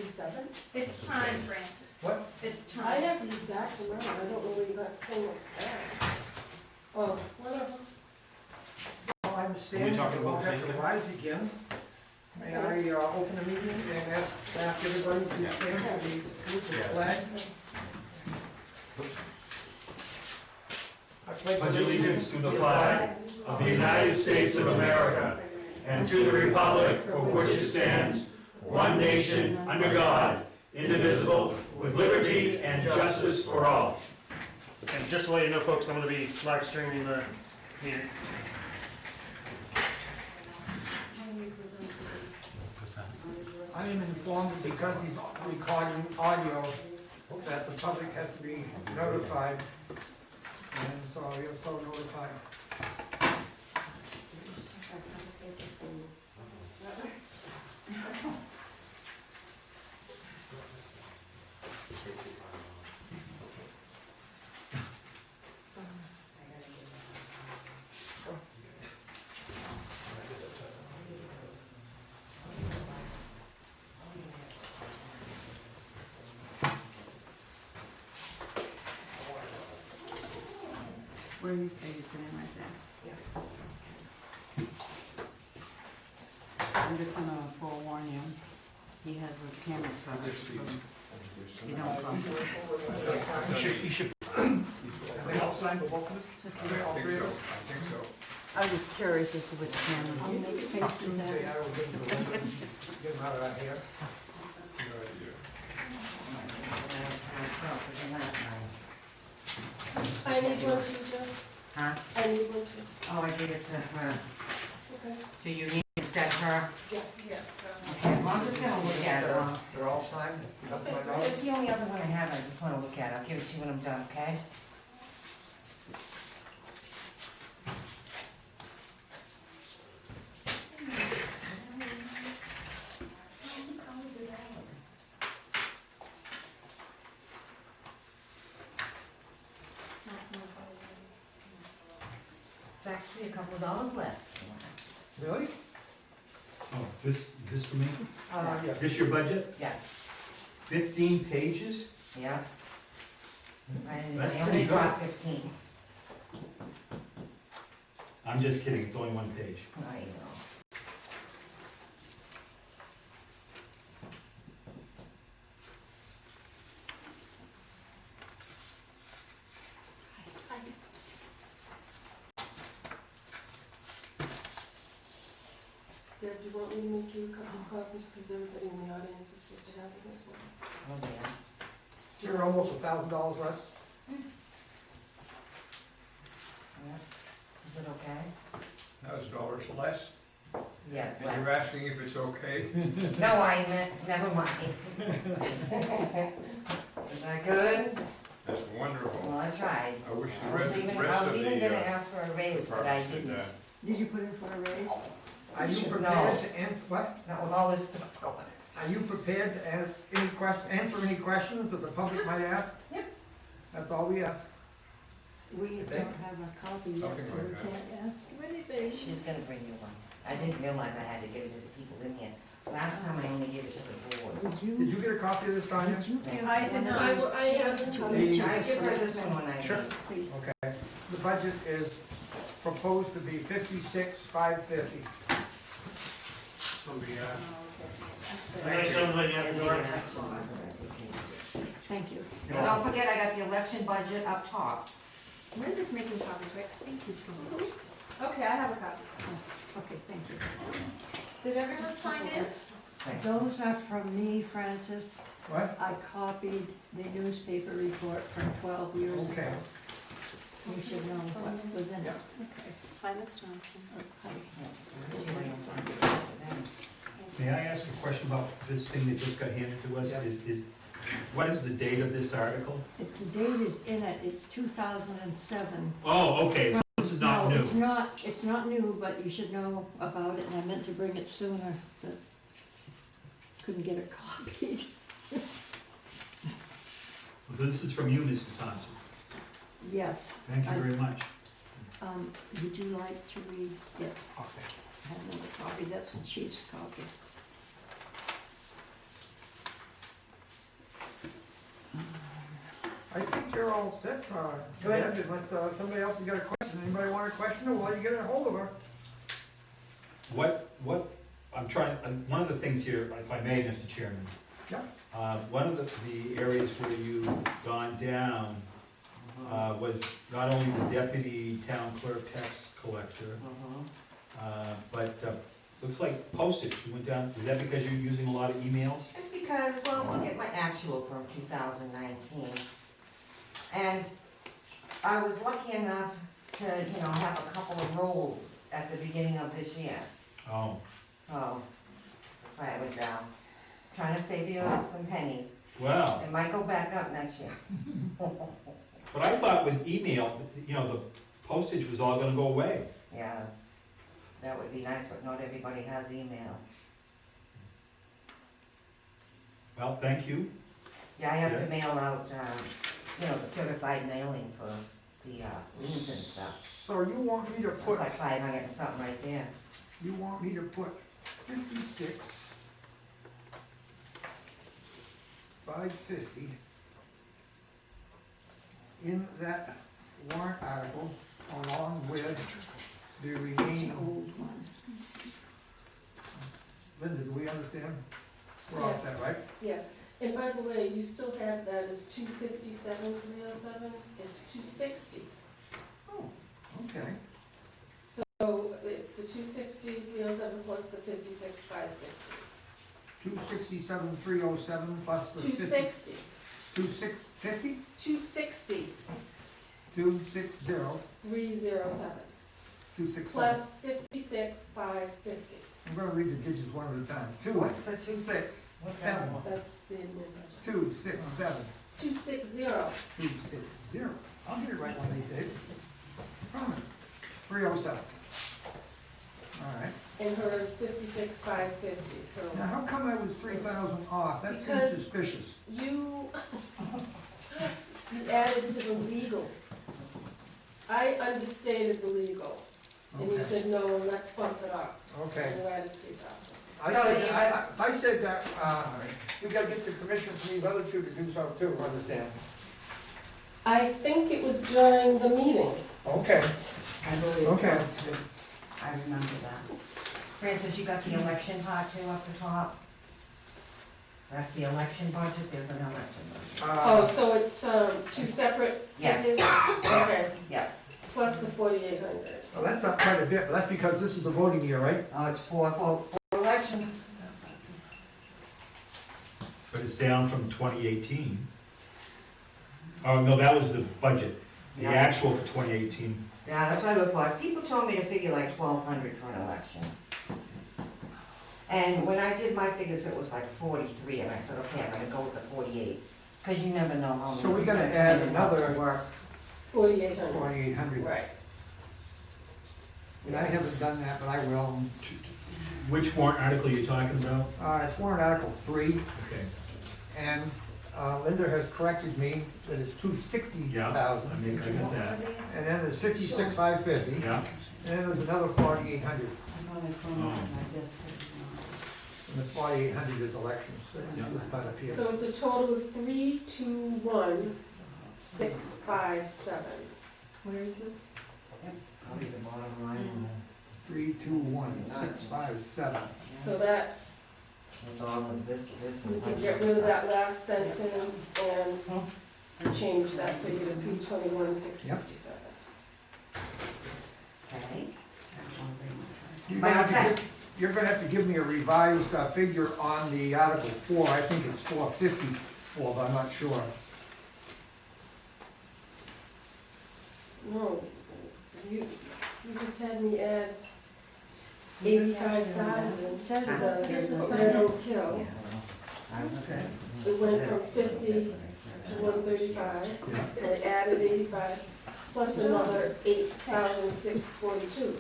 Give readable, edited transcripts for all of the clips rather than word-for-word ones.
87? It's time, Francis. What? It's I time. have the exact amount, I don't know where you got pulled up. Oh, whatever. Well, I'm standing, talking about I'll have something? to rise again. May I open the meeting and ask everybody to stand for the salute to the flag? I pledge allegiance to the flag of the United States of America and to the republic for which it stands, one nation, under God, indivisible, with liberty and justice for all. And just to let you know, folks, I'm going to be live streaming the meeting. I am informed that because he's recording audio, that the public has to be notified. And so you're so notified. Where you stay, you sitting right there? Yeah. I'm just gonna forewarn you, he has a camera set up, so you don't come. You should. Have they all signed the book list? It's okay. All three of them? I think so. I was just curious as to which camera. I'll make faces at Tuesday, it. I will get them out of that here. I need one too, Jeff. Huh? I need one too. Oh, I gave it to her. Okay. So you need to set her? Yeah. Okay, well, I'm just gonna look at it. They're all signed? That's my knowledge. It's the only other one I have, I just wanna look at it. I'll give it to you when I'm done, okay? It's actually a couple of dollars less. Really? Oh, this for me? Yes. This your budget? Yes, 15 pages? yeah. And That's they pretty only good. brought 15. I'm just kidding, it's only one page. I know. Deb, do you want me to make you a couple of copies, because everybody in the audience is supposed to have this one? Oh, yeah. You're almost $1,000 less. Yeah. Is it okay? $1,000 less? Yes, And you're less. asking if it's okay? No, I meant, never mind. Is that good? That's wonderful. Well, I tried. I wish I the was rest even, rest I of was even the gonna ask for a raise, but I departments did didn't. that. Did you put in for a raise? Are you Should prepared know. to answer, what? Not with all this stuff going. Are you prepared to ask any answer any questions that the public might ask? Yep. That's all we ask. We Think? don't have a copy yet, Something so like we that. can't ask you anything. She's gonna bring you one. I didn't realize I had to give it to the people in here. Last time I only gave it to the board. Did Did you get a copy of this, Tanya? Did you give I did one of not. these I haven't. to Please. each of I the give her this selectmen? one when I Sure. leave. Please. Okay. The budget is proposed to be $56,550. Nice young lady at the door. Thank you. And don't forget, I got the election budget up top. We're just making copies, right? Thank you so much. Okay, I have a copy. Yes, okay, thank you. Did everyone sign in? Those are from me, Francis. What? I copied the newspaper report from 12 years ago. Okay. You should know what was in it. Yeah. Okay. Hi, Miss Johnson. May I ask a question about this thing that just got handed to us? Yes. What is the date of this article? The date is in it, it's 2007. Oh, okay, so this is not No, new. it's not new, but you should know about it, and I meant to bring it sooner, but couldn't get it copied. So this is from you, Mrs. Thompson. Yes. Thank you very much. Would you like to read it? Oh, thank you. I have another copy, that's the chief's copy. think you're all set, Good. Deb, unless somebody else has got a question. Anybody want a question, or while you get a hold of her? What, I'm trying, one of the things here, if I may, Mr. Chairman. Yeah. One of the areas where you've gone down, was not only the deputy town clerk tax collector, but, looks like postage, you went down, is that because you're using a lot of emails? It's because, well, look at my actual from 2019. And I was lucky enough to, have a couple of rolls at the beginning of this year. Oh, So, that's why I went down. Trying to save you some pennies. well, It might go back up next year. but I thought with email, the postage was all gonna go away. Yeah, that would be nice, but not everybody has email. Well, thank you. Yeah, I have Yeah. to mail out, the certified mailing for the liens and stuff. So you want me to It's put, like 500 and something right there. you want me to put 56, 550 in that warrant article along with the It's an remaining. old one. Linda, do we understand? We're all Yes. set, right? Yeah, and by the way, you still have that as 257, 307, it's 260. Oh, okay. So it's the 260, 307 plus the 56, 550. 267, 307 plus the 50. 260, 2650, 260, 260, 307, 267. plus 56, 550. I'm gonna read the digits one at a time. What's the two? 6, What's that 7, one? That's the admin budget. 267, 260, 260. I'll get it right one of these days. Promise. 307. All right. and hers 56, 550, Now, so how come that was 3,000 off? That seems Because- suspicious. you, you added to the legal. I understated the legal, and you Okay. said, no, let's bump it up, Okay. and you added 3,000. If I said that, we gotta get the permission from these other two to do so too, understand? I think it was during the meeting. Okay. I believe Okay. it was. I remember that. Francis, you got the election part too up the top? That's the election budget, there's an election budget. Oh, so it's, two separate Yes. pages? Okay, Yeah, plus the 4,800. Well, that's up quite a bit, but that's because this is the voting year, right? oh, it's four elections. But it's down from 2018. Oh, no, that was the budget. The Yeah. actual for 2018. Yeah, that's what I look for. People told me to figure like 1,200 for an election. And when I did my figures, it was like 43, and I said, okay, I'm gonna go with the 48, because you never know how many. So we gotta add another Work. 4,800. 4,800. Right. And I haven't done that, but I will. Which warrant article are you talking about? It's warrant article 3, Okay. and Linda has corrected me that it's Yeah, 260,000. I mean, I got that. And then there's 56,550, Yeah. and then there's another 4,800. Oh. And the 4,800 is elections, so Yeah. it's about up here. So it's a total of 321, 657. Where is this? Probably the bottom line. 321,657. So that, With all of this, we and can get rid of that last sentence and change that figure to 321, 657. Okay. You're gonna have to give me a revised figure on the Article 4, I think it's 454, but I'm not sure. No, you just had me add 85,000 to the Meadow Kill. Okay. It went from 50 to 135, so I added 85, plus another 8,642.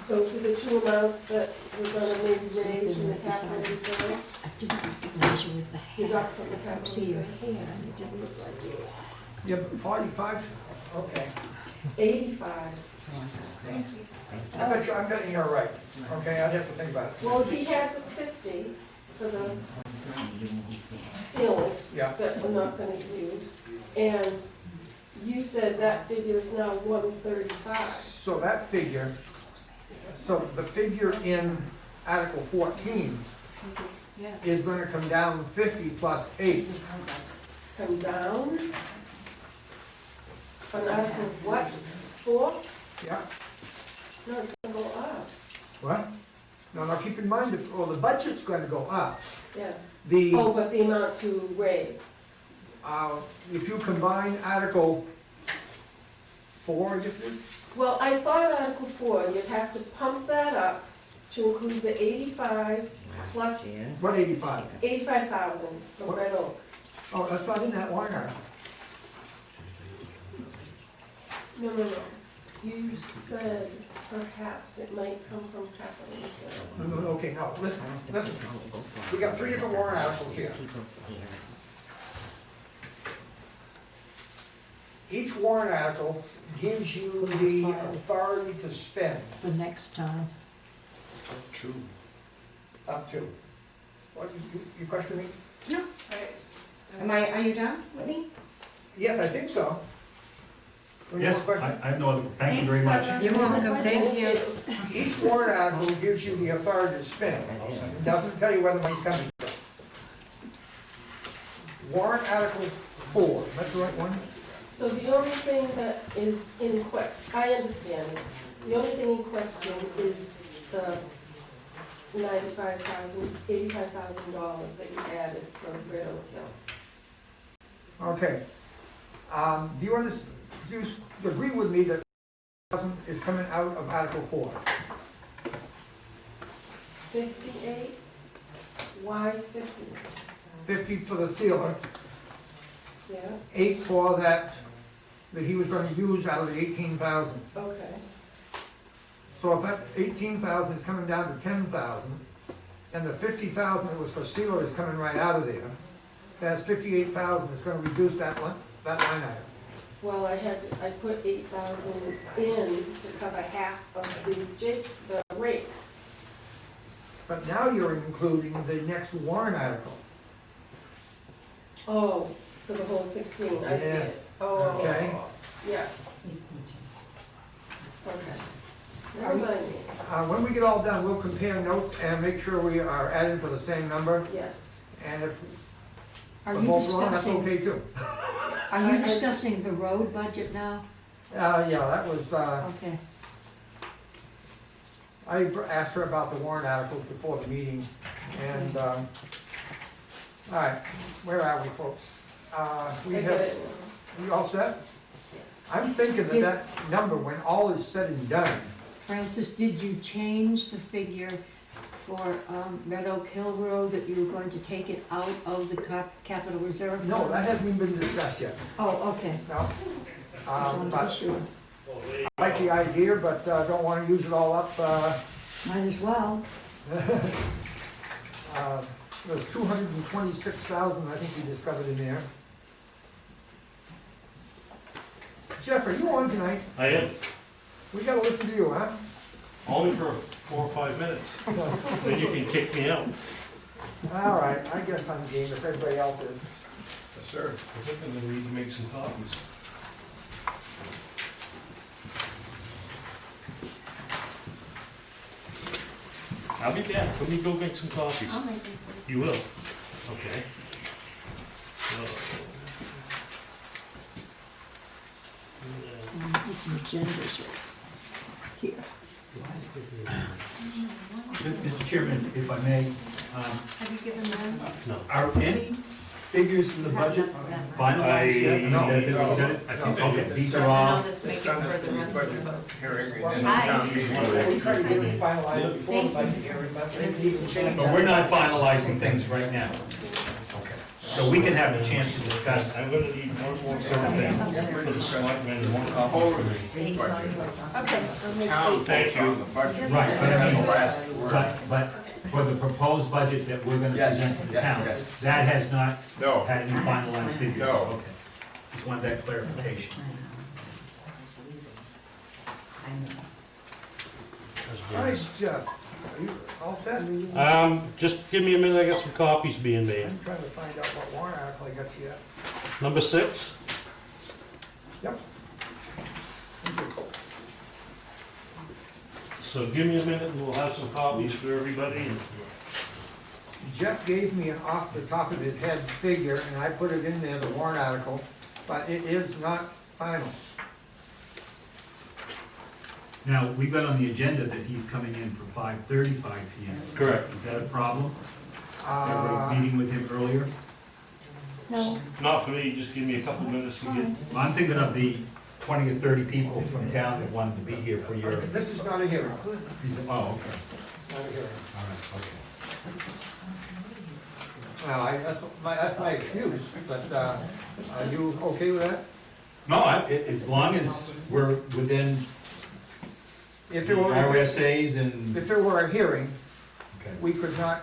Those are the two amounts that we're gonna maybe raise from the capital reserve, I didn't recognize you with the hair. deduct from the capital See your reserve. hair, and it didn't look like you. Yeah, but 45? Okay. 85. I'm betting you're right, okay, I'd have to think about it. Well, he had the 50 for the ceilings Yeah. that we're not gonna use. And you said that figure is now 135. So that figure, so the figure in Article 14 Yeah. is gonna come down 50 plus 8. Come down. On Article what? 4? Yeah, No, it's gonna go up. what? Now keep in mind, the budget's gonna go up. Yeah. The, Oh, but the amount to raise. if you combine Article 4, I guess it is? Well, I thought Article 4, you'd have to pump that up to include the 85 plus What 85? 85,000 from Red Oak. Oh, that's not in that warrant article. No. You said perhaps it might come from capital reserve. No, okay, no, listen. We got 3 different warrant articles here. Each warrant article gives you the authority to spend For next time. True. up to. What, you question me? Are you done, Whitney? Yes, I think so. Any more Yes, questions? I have no other, thank you very much. You're welcome, thank you. Each warrant article gives you the authority to spend. It doesn't tell you where the money's coming from. Warrant Article 4, that's the right one? So the only thing that is in I understand it. The only thing in question is the $85,000 that you added for Red Oak Hill. Okay. Do you understand, do you agree with me that is coming out of Article 4? 58? Why 50? 50 for the sealer, Yeah, 8 for that he was gonna use out of the 18,000. okay. So if that 18,000 is coming down to 10,000, and the 50,000 that was for sealer is coming right out of there, that's 58,000, it's gonna reduce that line item. Well, I put 8,000 in to cover half of the rate. But now you're including the next warrant article. Oh, for the whole 16, I see Yes. it. Oh, Okay. yes, He's teaching. okay. Never mind. When we get all done, we'll compare notes and make sure we are adding for the same number, Yes, and if Are we're you both wrong, that's discussing, okay too. yes. are you discussing the road budget now? Yeah, that was, Okay. I asked her about the warrant articles before the meeting, and, all right, where are we, folks? We I get have, it. we all set? I'm thinking that that number, when all is said and done, Francis, did you change the figure for Red Oak Hill Road, that you were going to take it out of the capital reserve? no, fund? that hasn't even been discussed yet, Oh, okay. no. Just wanted to be But sure. I like the idea, but don't wanna use it all up, Might as well. there's 226,000, I think we discovered in there. Jeff, are you on tonight? I am, We gotta listen to you, huh? only for 4 or 5 minutes, then you can kick me out. All right, I guess I'm game if everybody else is. Yes, sir. I think I'm gonna need to make some copies. I'll be back, let me go make some copies. I'll make it. You will? Okay. So. This agenda's right here. Mr. Chairman, if I may, Have you given them? No. are any figures in the budget finalized yet? I mean, No. that we said it? I think Okay, they- these are And I'll all, just make It's it done for at the the rest of the budget folks. hearing, Well, and then Hi. town meeting. We try to get it finalized before the budget hearing, but maybe even change but that. we're not finalizing things right now. So we can have a chance to discuss. I'm gonna need one more thing for the selectmen and one copy for me. Okay, I'll make Town 8. votes on the budget. Right, but I mean, The last word. but for the proposed budget that we're gonna Yes, present to the yes, town, yes. that has not No, had any finalized figures. No. Okay. Just want that clarification. All right, Jeff, Are you all set? Just give me a minute, I got some copies being made. I'm trying to find out what warrant article I got you at. Number 6, Yep. Thank you. so give me a minute and we'll have some copies for everybody. Jeff gave me an off the top of his head figure, and I put it in there, the warrant article, but it is not final. Now, we've got on the agenda that he's coming in for 5:35 PM. Correct. Is that a problem? That we're Uh, meeting with him earlier? No, Not for me, just give me a couple minutes to get. Well, I'm thinking of the 20 or 30 people from town that wanted to be here for your, This is not a hearing. oh, okay, Not a hearing. all right, okay. Well, that's my excuse, but, are you okay with that? No, as long as we're within If the it were, RSA's and, if it were a hearing, okay. we could not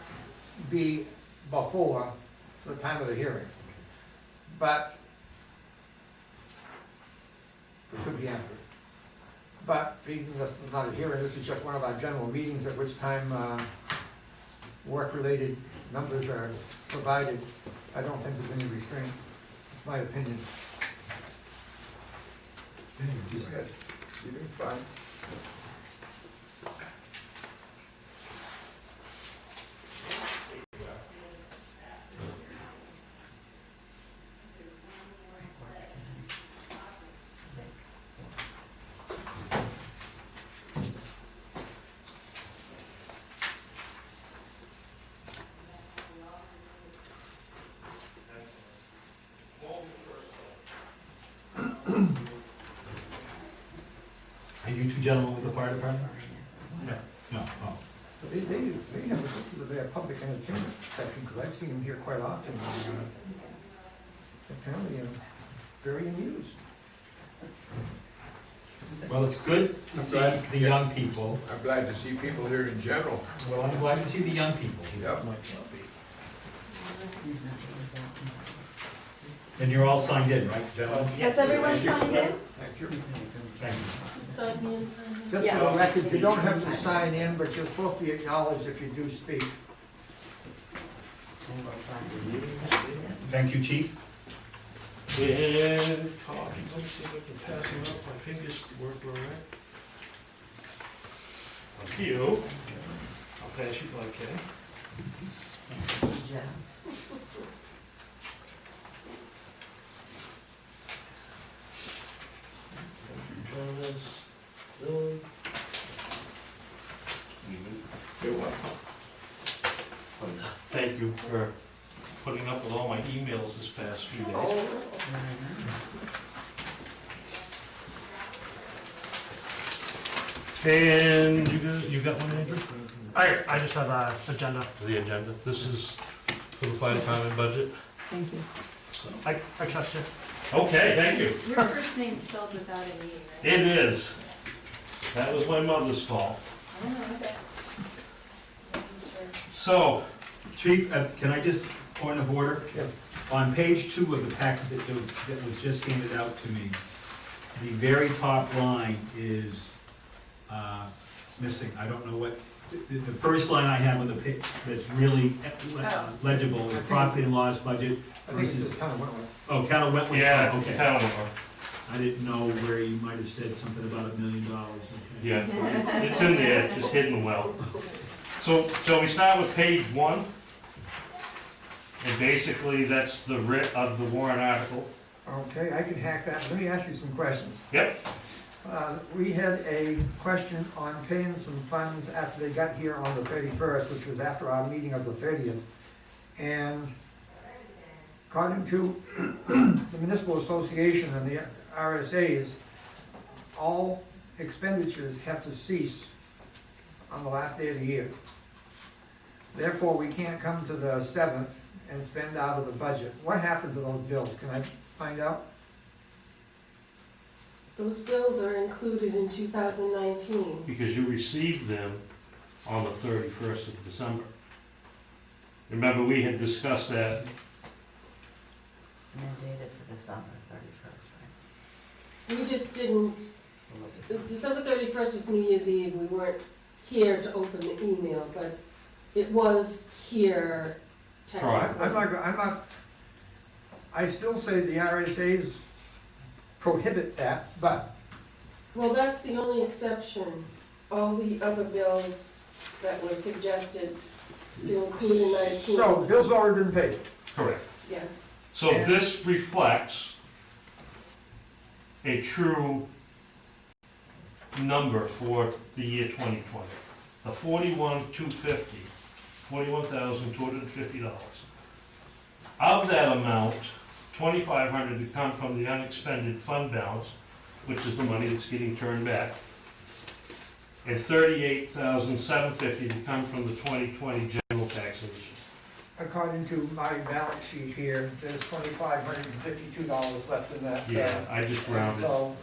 be before the time of the hearing. But it could be after. But being this is not a hearing, this is just one of our general meetings at which time, work-related numbers are provided. I don't think there's any restraint, my opinion. Just- You're doing fine. Are you two gentlemen with the fire department? No. No, oh. They have a their public entertainment section, because I've seen them here quite often. Apparently, very amused. Well, it's good to I'm see glad- the young people. I'm glad to see people here in general. Well, I'm glad to see the young people. Yep. And you're all signed in, right, gentlemen? Has everyone signed in? Thank you. Thank you. Signed in. Just for the record, you don't have to sign in, but you're supposed to be acknowledged if you do speak. Thank you, chief. And copies, let me see if I can pass them out, my fingers work all right. A few. I'll pass you by Kay. Jonas, Lily. You're welcome. Thank you for putting up with all my emails this past few days. And you got one, Andrew? I just have a agenda. For the agenda. This is for the fire department budget. thank you. So, I trust you. okay, thank you. Your first name's spelled without an E, right? It is. That was my mother's fault. Oh, okay. So, Chief, can I just, point of order? Yes. On page 2 of the packet that was just handed out to me, the very top line is missing. I don't know what, the first line I have on the page that's really legible, is profit and loss budget I think it's versus, just kind of Wentworth. oh, cattle Wentworth. yeah, Okay. town one. I didn't know where you might have said something about $1 million. Okay. Yeah, it's in there, just hidden well. So we start with page 1. And basically, that's the writ of the warrant article. Okay, I can hack that. Let me ask you some questions. Yep. We had a question on paying some funds after they got here on the 31st, which was after our meeting of the 30th. And according to the municipal association and the RSA's, all expenditures have to cease on the last day of the year. Therefore, we can't come to the 7th and spend out of the budget. What happened to those bills? Can I find out? Those bills are included in 2019. Because you received them on the 31st of December. Remember, we had discussed that. Mandated for December 31st, right? We just didn't, December 31st was New Year's Eve, we weren't here to open the email, but it was here technically. I'm not, I still say the RSA's prohibit that, but Well, that's the only exception. All the other bills that were suggested to include in 19. so, bills already been paid. Correct. Yes. So this reflects a true number for the year 2020. The $41,250. Of that amount, $2,500 to come from the unexpended fund balance, which is the money that's getting turned back, and $38,750 to come from the 2020 general taxation. According to my balance sheet here, there's $2,552 left in that. Yeah, I just rounded. So,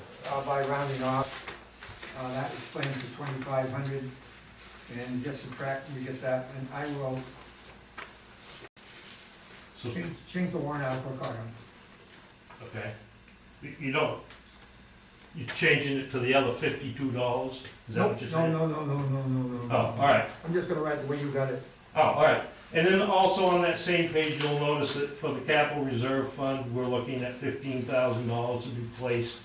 by rounding off, that explains the 2,500, and just subtract, we get that, and I will So, change the warrant article accordingly. okay. You don't, you're changing it to the other $52? Is that what you're saying? No. Oh, all right. I'm just gonna write the way you got it. Oh, all right. And then also on that same page, you'll notice that for the capital reserve fund, we're looking at $15,000 to be placed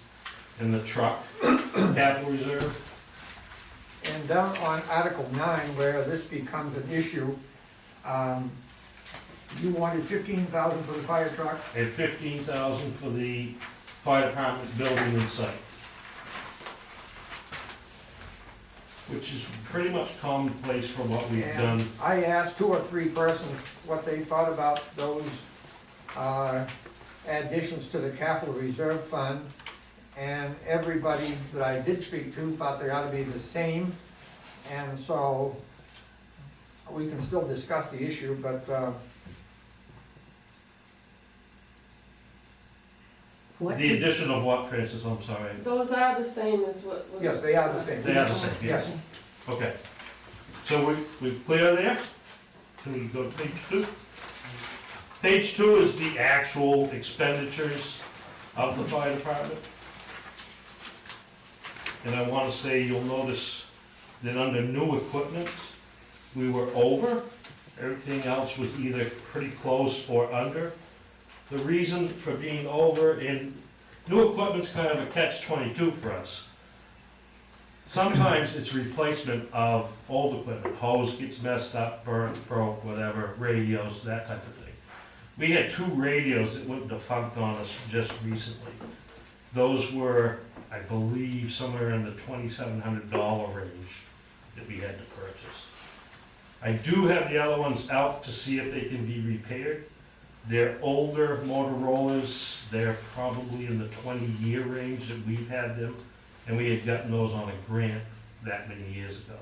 in the truck capital reserve. And down on Article 9, where this becomes an issue, you wanted 15,000 for the fire truck? And $15,000 for the fire department building and site. Which is pretty much commonplace for what we've And done. I asked 2 or 3 persons what they thought about those additions to the capital reserve fund, and everybody that I did speak to thought they ought to be the same, and so we can still discuss the issue, but What The did, addition of what, Francis, I'm sorry. Those are the same as what. yes, they are the same. They are the same, yes. Okay. So we're clear there? Can we go to page 2? Page 2 is the actual expenditures of the fire department. And I want to say, you'll notice that under new equipment, we were over. Everything else was either pretty close or under. The reason for being over in new equipment's kind of a catch-22 for us. Sometimes it's replacement of old equipment, hose gets messed up, burnt, broke, whatever, radios, that type of thing. We had 2 radios that went defunct on us just recently. Those were, I believe, somewhere in the $2,700 range that we had to purchase. I do have the other ones out to see if they can be repaired. They're older Motorola's, they're probably in the 20-year range that we've had them, and we had gotten those on a grant that many years ago.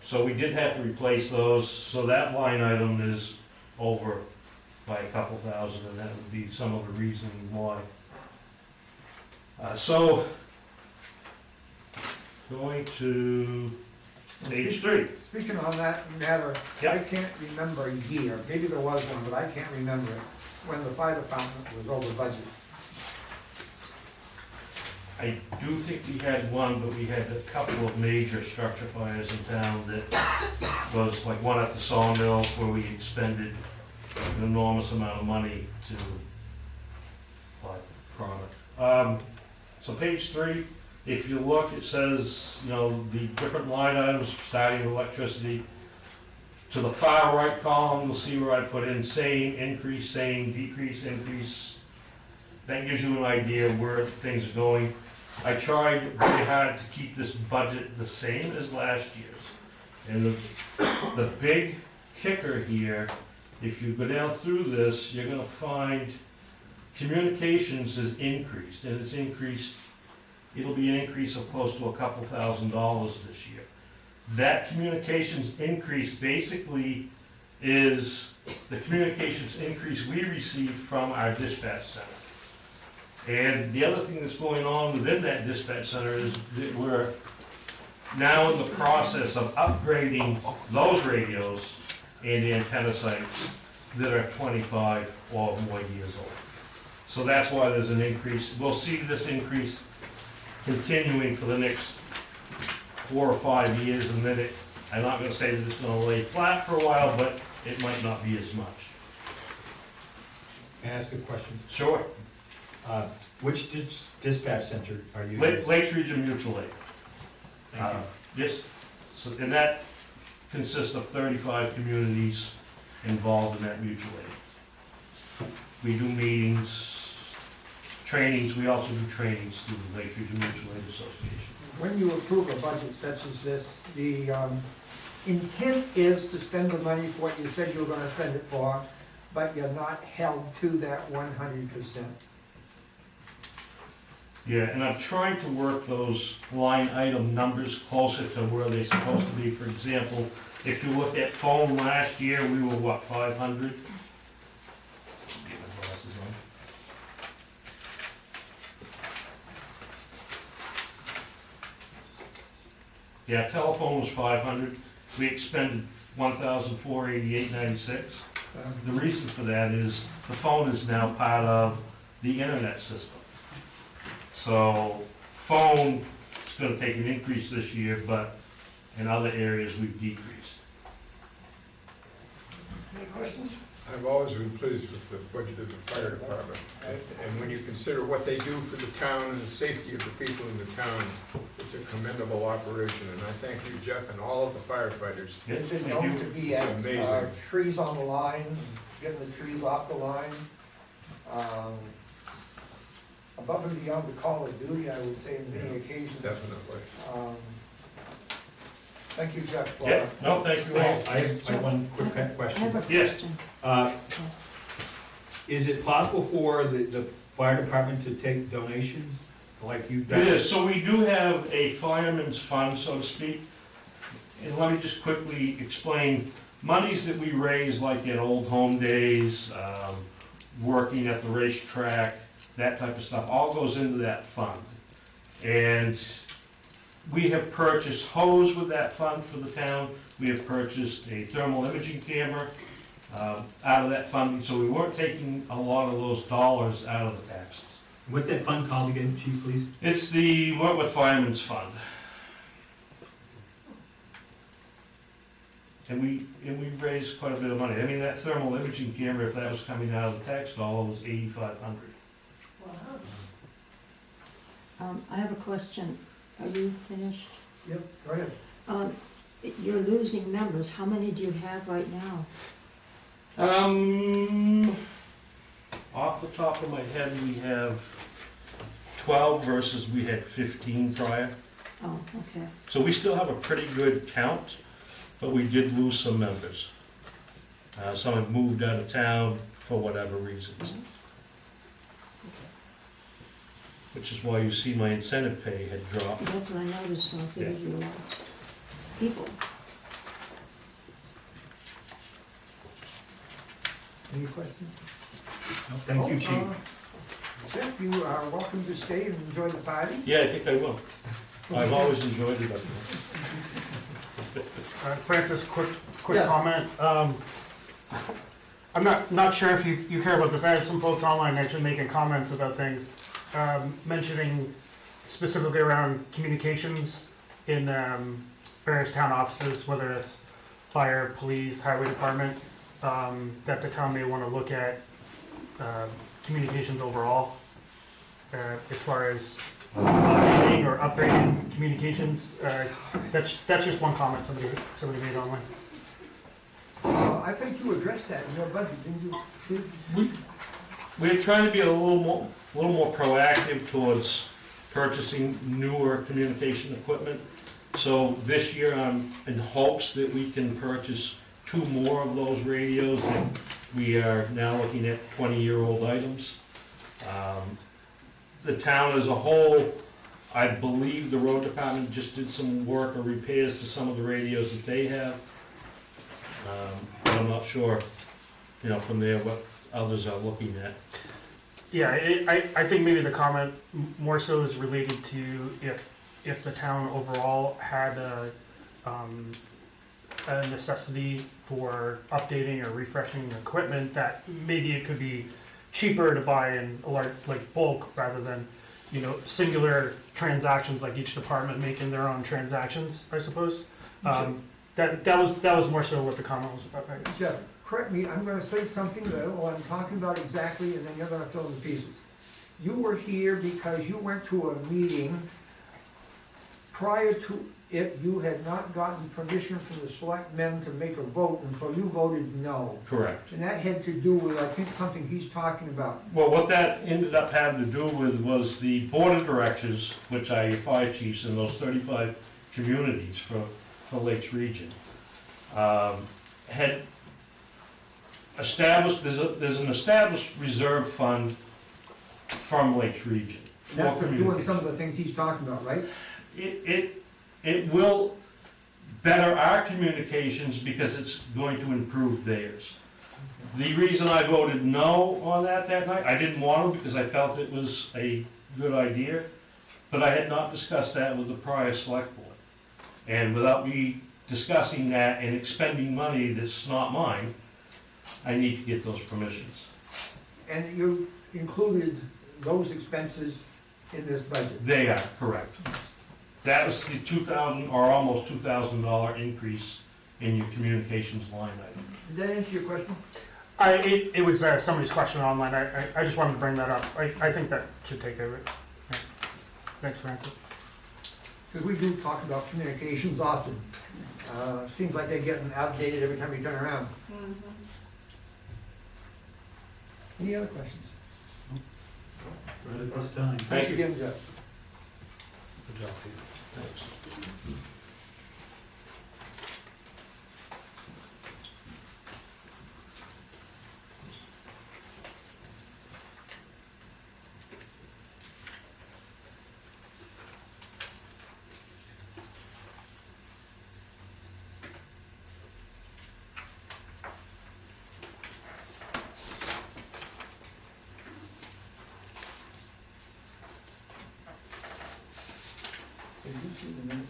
So we did have to replace those, so that line item is over by a couple thousand, and that would be some of the reasoning why. So, going to page 3. Speaking on that matter, I Yep. can't remember a year, maybe there was one, but I can't remember when the fire department was over budget. I do think we had one, but we had a couple of major structure fires in town that was like one at the sawmill where we expended an enormous amount of money to apply product. So page 3, if you look, it says, you know, the different line items starting with electricity. To the far right column, you'll see where I put in same, increase, same, decrease, increase. That gives you an idea of where things are going. I tried very hard to keep this budget the same as last year's. And the big kicker here, if you go down through this, you're gonna find communications is increased, and it's increased, it'll be an increase of close to a couple $1,000s this year. That communications increase basically is the communications increase we receive from our dispatch center. And the other thing that's going on within that dispatch center is that we're now in the process of upgrading those radios and the antenna sites that are 25 or more years old. So that's why there's an increase. We'll see this increase continuing for the next 4 or 5 years, and then I'm not gonna say that it's gonna lay flat for a while, but it might not be as much. Can I ask a question? Sure. Which dispatch center are you? Lakes Region Mutual Aid. Thank you. Yes, so, and that consists of 35 communities involved in that mutual aid. We do meetings, trainings, we also do trainings through the Lakes Region Mutual Aid Association. When you approve a budget such as this, the intent is to spend the money for what you said you were gonna spend it for, but you're not held to that 100%. Yeah, and I'm trying to work those line item numbers closer to where they're supposed to be. For example, if you look at phone last year, we were what, 500? Get my glasses on. Yeah, telephone was 500. We expended 1,488.96. The reason for that is the phone is now part of the internet system. So phone is gonna take an increase this year, but in other areas we've decreased. Any questions? I've always been pleased with the budget of the fire department. And when you consider what they do for the town and the safety of the people in the town, it's a commendable operation. And I thank you, Jeff, and all of the firefighters. It's been Thank known you. to be at Amazing. trees on the line, getting the trees off the line. Above and beyond the call of duty, I would say, in many occasions. Definitely. Thank you, Jeff, for. Yeah, no, thank you all. I have one quick I have question. a Yes. question. Is it possible for the fire department to take donations like you've done? It is, so we do have a fireman's fund, so to speak. And let me just quickly explain, monies that we raise like at Old Home Days, working at the racetrack, that type of stuff, all goes into that fund. And we have purchased hose with that fund for the town. We have purchased a thermal imaging camera out of that funding, so we weren't taking a lot of those dollars out of the taxes. What's that fund called again, Chief, please? It's the Wentworth Fireman's Fund. And we raised quite a bit of money. I mean, that thermal imaging camera, if that was coming out of the tax dollar, was $8,500. Wow. I have a question. Are you finished? Yep, go ahead. You're losing members. How many do you have right now? Off the top of my head, we have 12 versus we had 15 prior. Oh, okay. So we still have a pretty good count, but we did lose some members. Some have moved out of town for whatever reasons. Which is why you see my incentive pay had dropped. That's what I noticed, so I figured you lost people. Any questions? Thank you, Chief. Jeff, you are welcome to stay and enjoy the party. Yeah, I think I will. I've always enjoyed it up there. Francis, quick Yes. comment. I'm not sure if you care about this. I have some folks online actually making comments about things, mentioning specifically around communications in various town offices, whether it's fire, police, highway department, that the town may want to look at communications overall, as far as updating or upgrading communications. That's just one comment somebody made online. I think you addressed that in your budget, didn't you, Steve? We're trying to be a little more proactive towards purchasing newer communication equipment. So this year, I'm in hopes that we can purchase 2 more of those radios. And we are now looking at 20-year-old items. The town as a whole, I believe the road department just did some work or repairs to some of the radios that they have. But I'm not sure, from there what others are looking at. Yeah, I think maybe the comment more so is related to if the town overall had a necessity for updating or refreshing equipment, that maybe it could be cheaper to buy in a large, like bulk, rather than singular transactions, like each department making their own transactions, I suppose. That was more so what the comment was about, I guess. Jeff, correct me, I'm gonna say something that I'm talking about exactly, and then you're gonna fill in the pieces. You were here because you went to a meeting. Prior to it, you had not gotten permission from the selectmen to make a vote, and so you voted no. Correct. And that had to do with, I think, something he's talking about. Well, what that ended up having to do with was the board of directors, which are your fire chiefs in those 35 communities for Lakes Region, had established, there's an established reserve fund from Lakes Region. for That's for doing communities. some of the things he's talking about, right? It will better our communications because it's going to improve theirs. The reason I voted no on that night, I didn't want to because I felt it was a good idea, but I had not discussed that with the prior select board. And without me discussing that and expending money that's not mine, I need to get those permissions. And you included those expenses in this budget. They are correct. That was the $2,000 or almost $2,000 increase in your communications line item. Did that answer your question? It was somebody's question online. I just wanted to bring that up. I think that should take care of it. Yeah. Thanks for answering. Because we do talk about communications often. Seems like they're getting outdated every time you turn around. Any other questions? Right at this time. Thanks again, Jeff. Good job, Peter. Thanks. Did you see the minutes?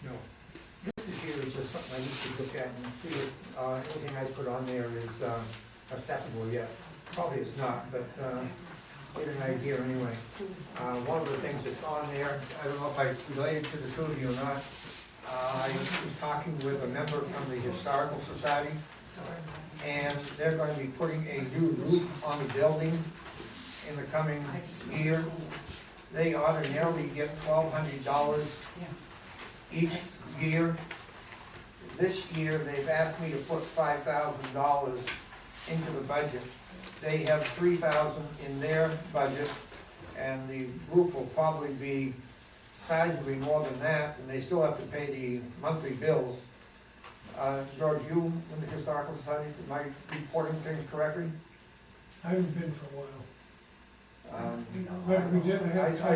No. This is here is just something I need to look at and see if, anything I put on there is, acceptable, yes. Probably it's not, but, get an idea anyway. One of the things that's on there, I don't know if I related to the two of you or not, I was talking with a member from the Historical Society, and they're going to be putting a new roof on the building in the coming year. They ordinarily get $1,200 each year. This year, they've asked me to put $5,000 into the budget. They have $3,000 in their budget, and the roof will probably be sizably more than that, and they still have to pay the monthly bills. George, you in the Historical Society, am I reporting things correctly? I haven't been for a while. I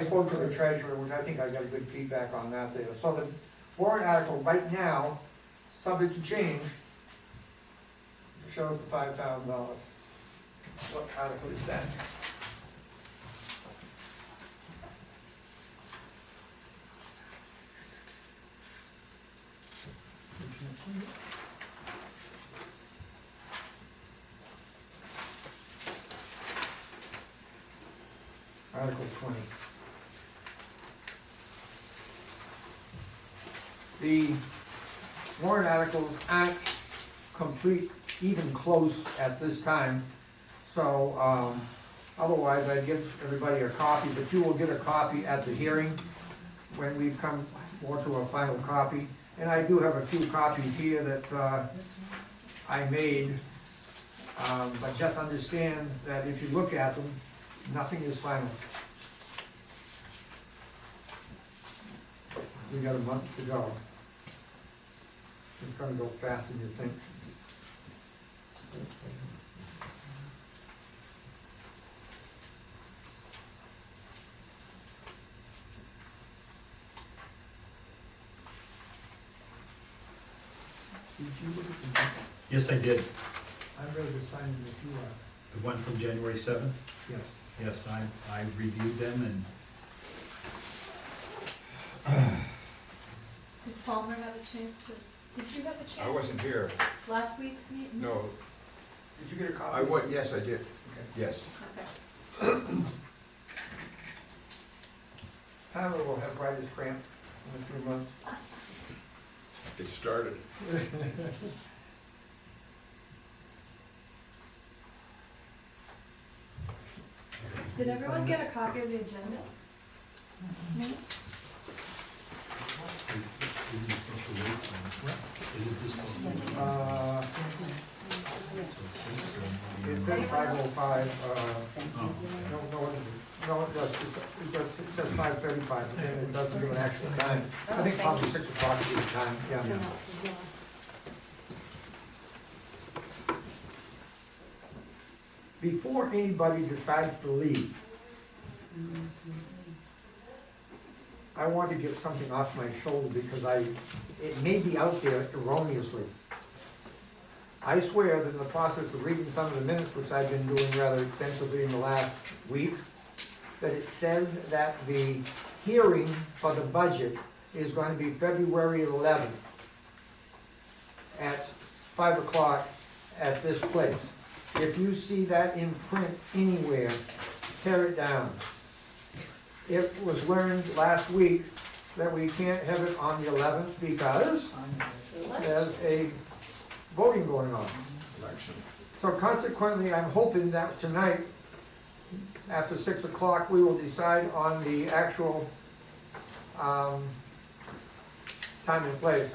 spoke to the treasurer, which I think I got good feedback on that there. So the warrant article right now, subject to change, shows the $5,000. What article is that? Article 20. The warrant articles aren't complete, even close at this time, so otherwise I'd give everybody a copy, but you will get a copy at the hearing when we come more to a final copy. And I do have a few copies here that I made, but just understand that if you look at them, nothing is final. We got a month to go. It's gonna go faster than you think. Did you look at the, Yes, I did. I read the sign in the few, The one from January 7th? yes. Yes, I reviewed them and Did Palmer have a chance to, did you have a chance? I wasn't here, Last week's meeting? no. Did you get a copy? Yes, I did, Okay. yes. Okay. Pamela will have writer's cramp in a few months. It started. Did everyone get a copy of the agenda? It says 5:05, no, it does, it says 5:35, but then it doesn't give an actual time. I think probably 6 o'clock is the time, yeah. Before anybody decides to leave, I want to get something off my shoulder because it may be out there erroneously. I swear that in the process of reading some of the minutes, which I've been doing rather extensively in the last week, that it says that the hearing for the budget is going to be February 11th at 5 o'clock at this place. If you see that in print anywhere, tear it down. It was learned last week that we can't have it on the 11th because there's a voting going on. Election. So consequently, I'm hoping that tonight, after 6 o'clock, we will decide on the actual time and place.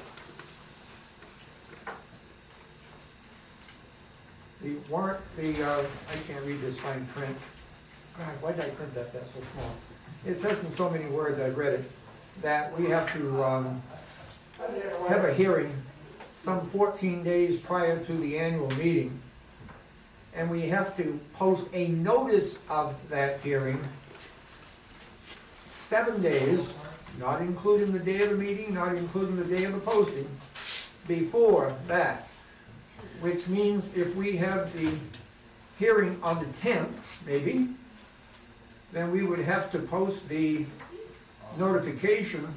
The warrant, I can't read this fine print. God, why did I print that so small? It says in so many words, I've read it, that we have to have a hearing some 14 days prior to the annual meeting. And we have to post a notice of that hearing 7 days, not including the day of the meeting, not including the day of the posting, before that. Which means if we have the hearing on the 10th, maybe, then we would have to post the notification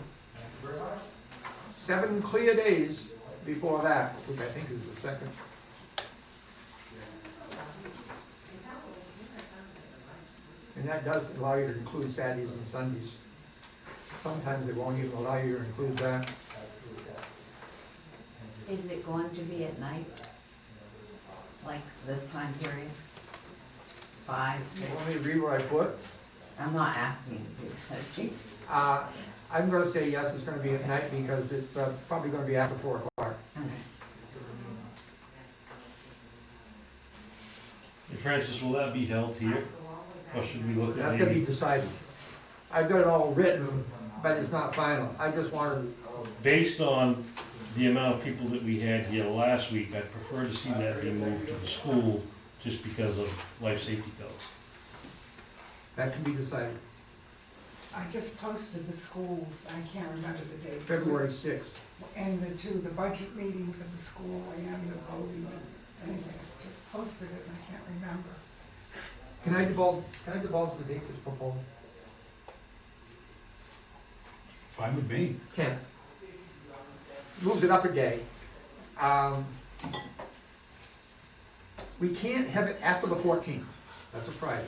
7 clear days before that, which I think is the second. And that does allow you to include Saturdays and Sundays. Sometimes they won't even allow you to include that. Is it going to be at night? Like this time period? 5, 6? You want me to read what I put? I'm not asking you to. I'm gonna say yes, it's gonna be at night because it's probably gonna be after 4 o'clock. Hey, Francis, will that be held here? Or should we look at That's gonna be maybe, decided. I've got it all written, but it's not final. I just wanted, based on the amount of people that we had here last week, I'd prefer to see that be moved to the school just because of life safety codes. that can be decided, I just posted the schools, I can't remember the dates. February 6th. And the budget meeting for the school and the voting. Anyway, just posted it and I can't remember. Can I divulge the date that's proposed? Fine with me. 10th. Moves it up a day. We can't have it after the 14th. That's a Friday.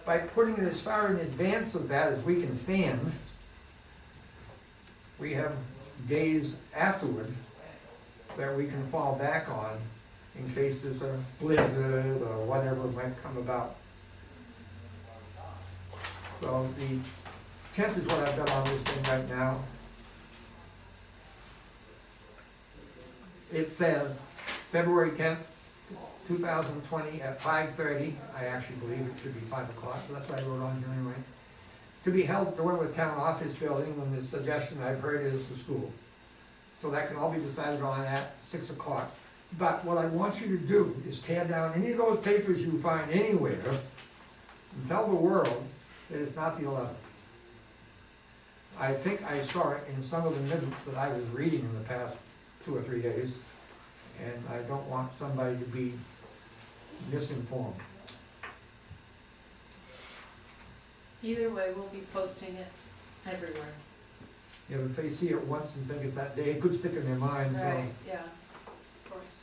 By putting it as far in advance of that as we can stand, we have days afterward that we can fall back on in case there's a blizzard or whatever might come about. So the 10th is what I've got on this thing right now. It says February 10th, 2020 at 5:30. I actually believe it should be 5 o'clock, but that's what I wrote on here anyway. To be held at the Wentworth Town Office Building, and the suggestion I've heard is the school. So that can all be decided on at 6 o'clock. But what I want you to do is tear down any of those papers you find anywhere and tell the world that it's not the 11th. I think I saw it in some of the minutes that I was reading in the past 2 or 3 days, and I don't want somebody to be misinformed. Either way, we'll be posting it everywhere. You know, if they see it once and think it's that day, it could stick in their mind, so. Right, yeah, of course.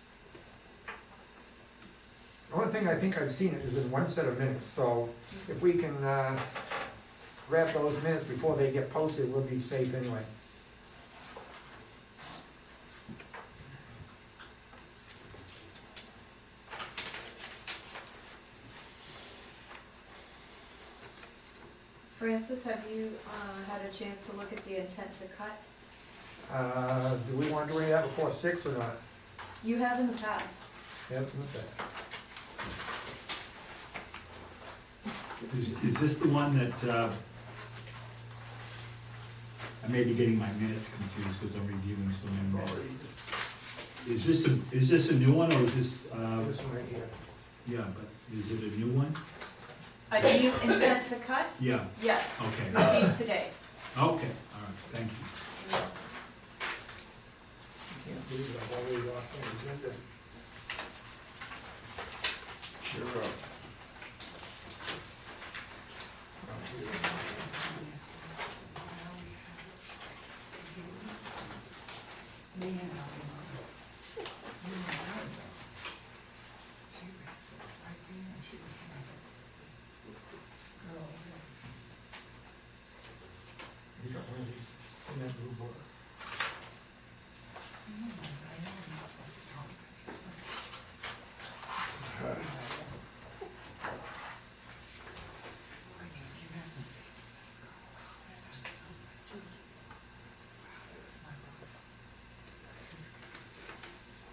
The only thing I think I've seen it is in one set of minutes, so if we can, grab those minutes before they get posted, we'll be safe anyway. Francis, have you had a chance to look at the intent to cut? Do we want to do any of that before 6 or not? You have in the past. Yep, okay. Is this the one that, I may be getting my minutes confused because I'm reviewing so many minutes. Is this a new one or is this, This one right here. yeah, but is it a new one? A new intent to cut? Yeah, Yes, okay, received today. okay, all right, thank you. Can't believe I've already lost my agenda. You're up. You got one of these in that blue book.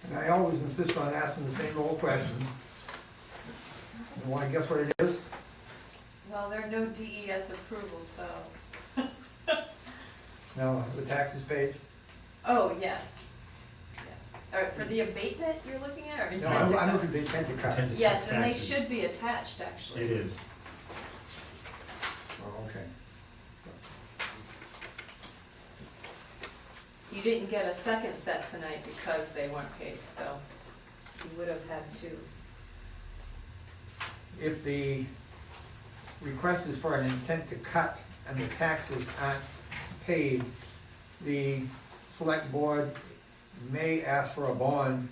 And I always insist on asking the same old question. You wanna guess what it is? Well, there are no DES approvals, so. No, the taxes paid? Oh, yes. Yes. All right, for the abatement you're looking at, or No, intent to I'm cut? looking at the intent to cut. Intent- Yes, and they Taxes. should be attached, actually. It is. Oh, okay. You didn't get a second set tonight because they weren't paid, so you would have had two. If the request is for an intent to cut and the taxes aren't paid, the select board may ask for a bond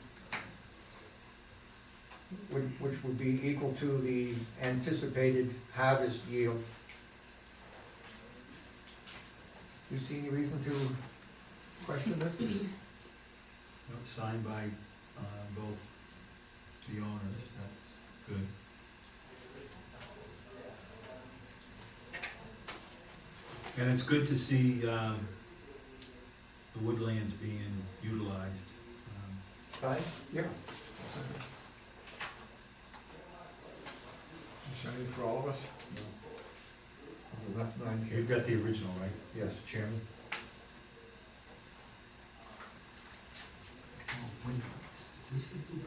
which would be equal to the anticipated harvest yield. You see any reason to question this? It's signed by, both the owners, that's good. And it's good to see, the woodlands being utilized. Fine? Yeah. You signing for all of us? Left nine here. You've got the original, right? Yes. Mr. Chairman? Oh, Wentworth. Is this the blue?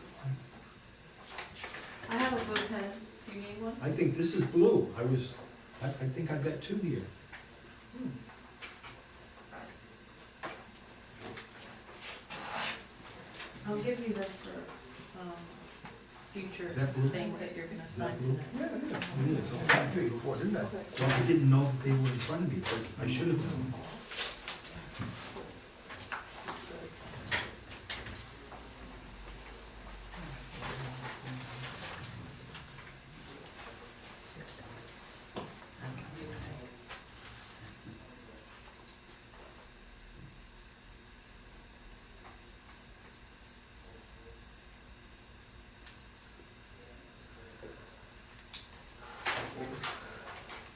I have a blue pen. Do you need one? I think this is blue. I think I've got two here. I'll give you this for, future Is that blue? things that you're gonna Is sign that blue? tonight. Yeah, it is. It is, okay. I figured before, didn't I? Well, I didn't know that they were in front of me, but I should have done.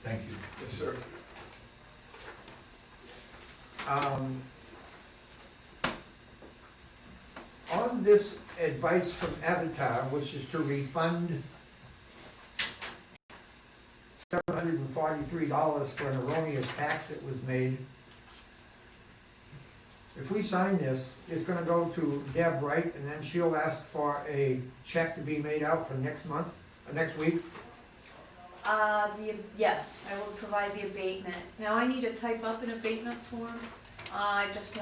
Thank you. Yes, sir. On this advice from Avatar, which is to refund $743 for an erroneous tax that was made. If we sign this, it's gonna go to Deb, right, and then she'll ask for a check to be made out for next month, next week? Yes, I will provide the abatement. Now, I need to type up an abatement form. I just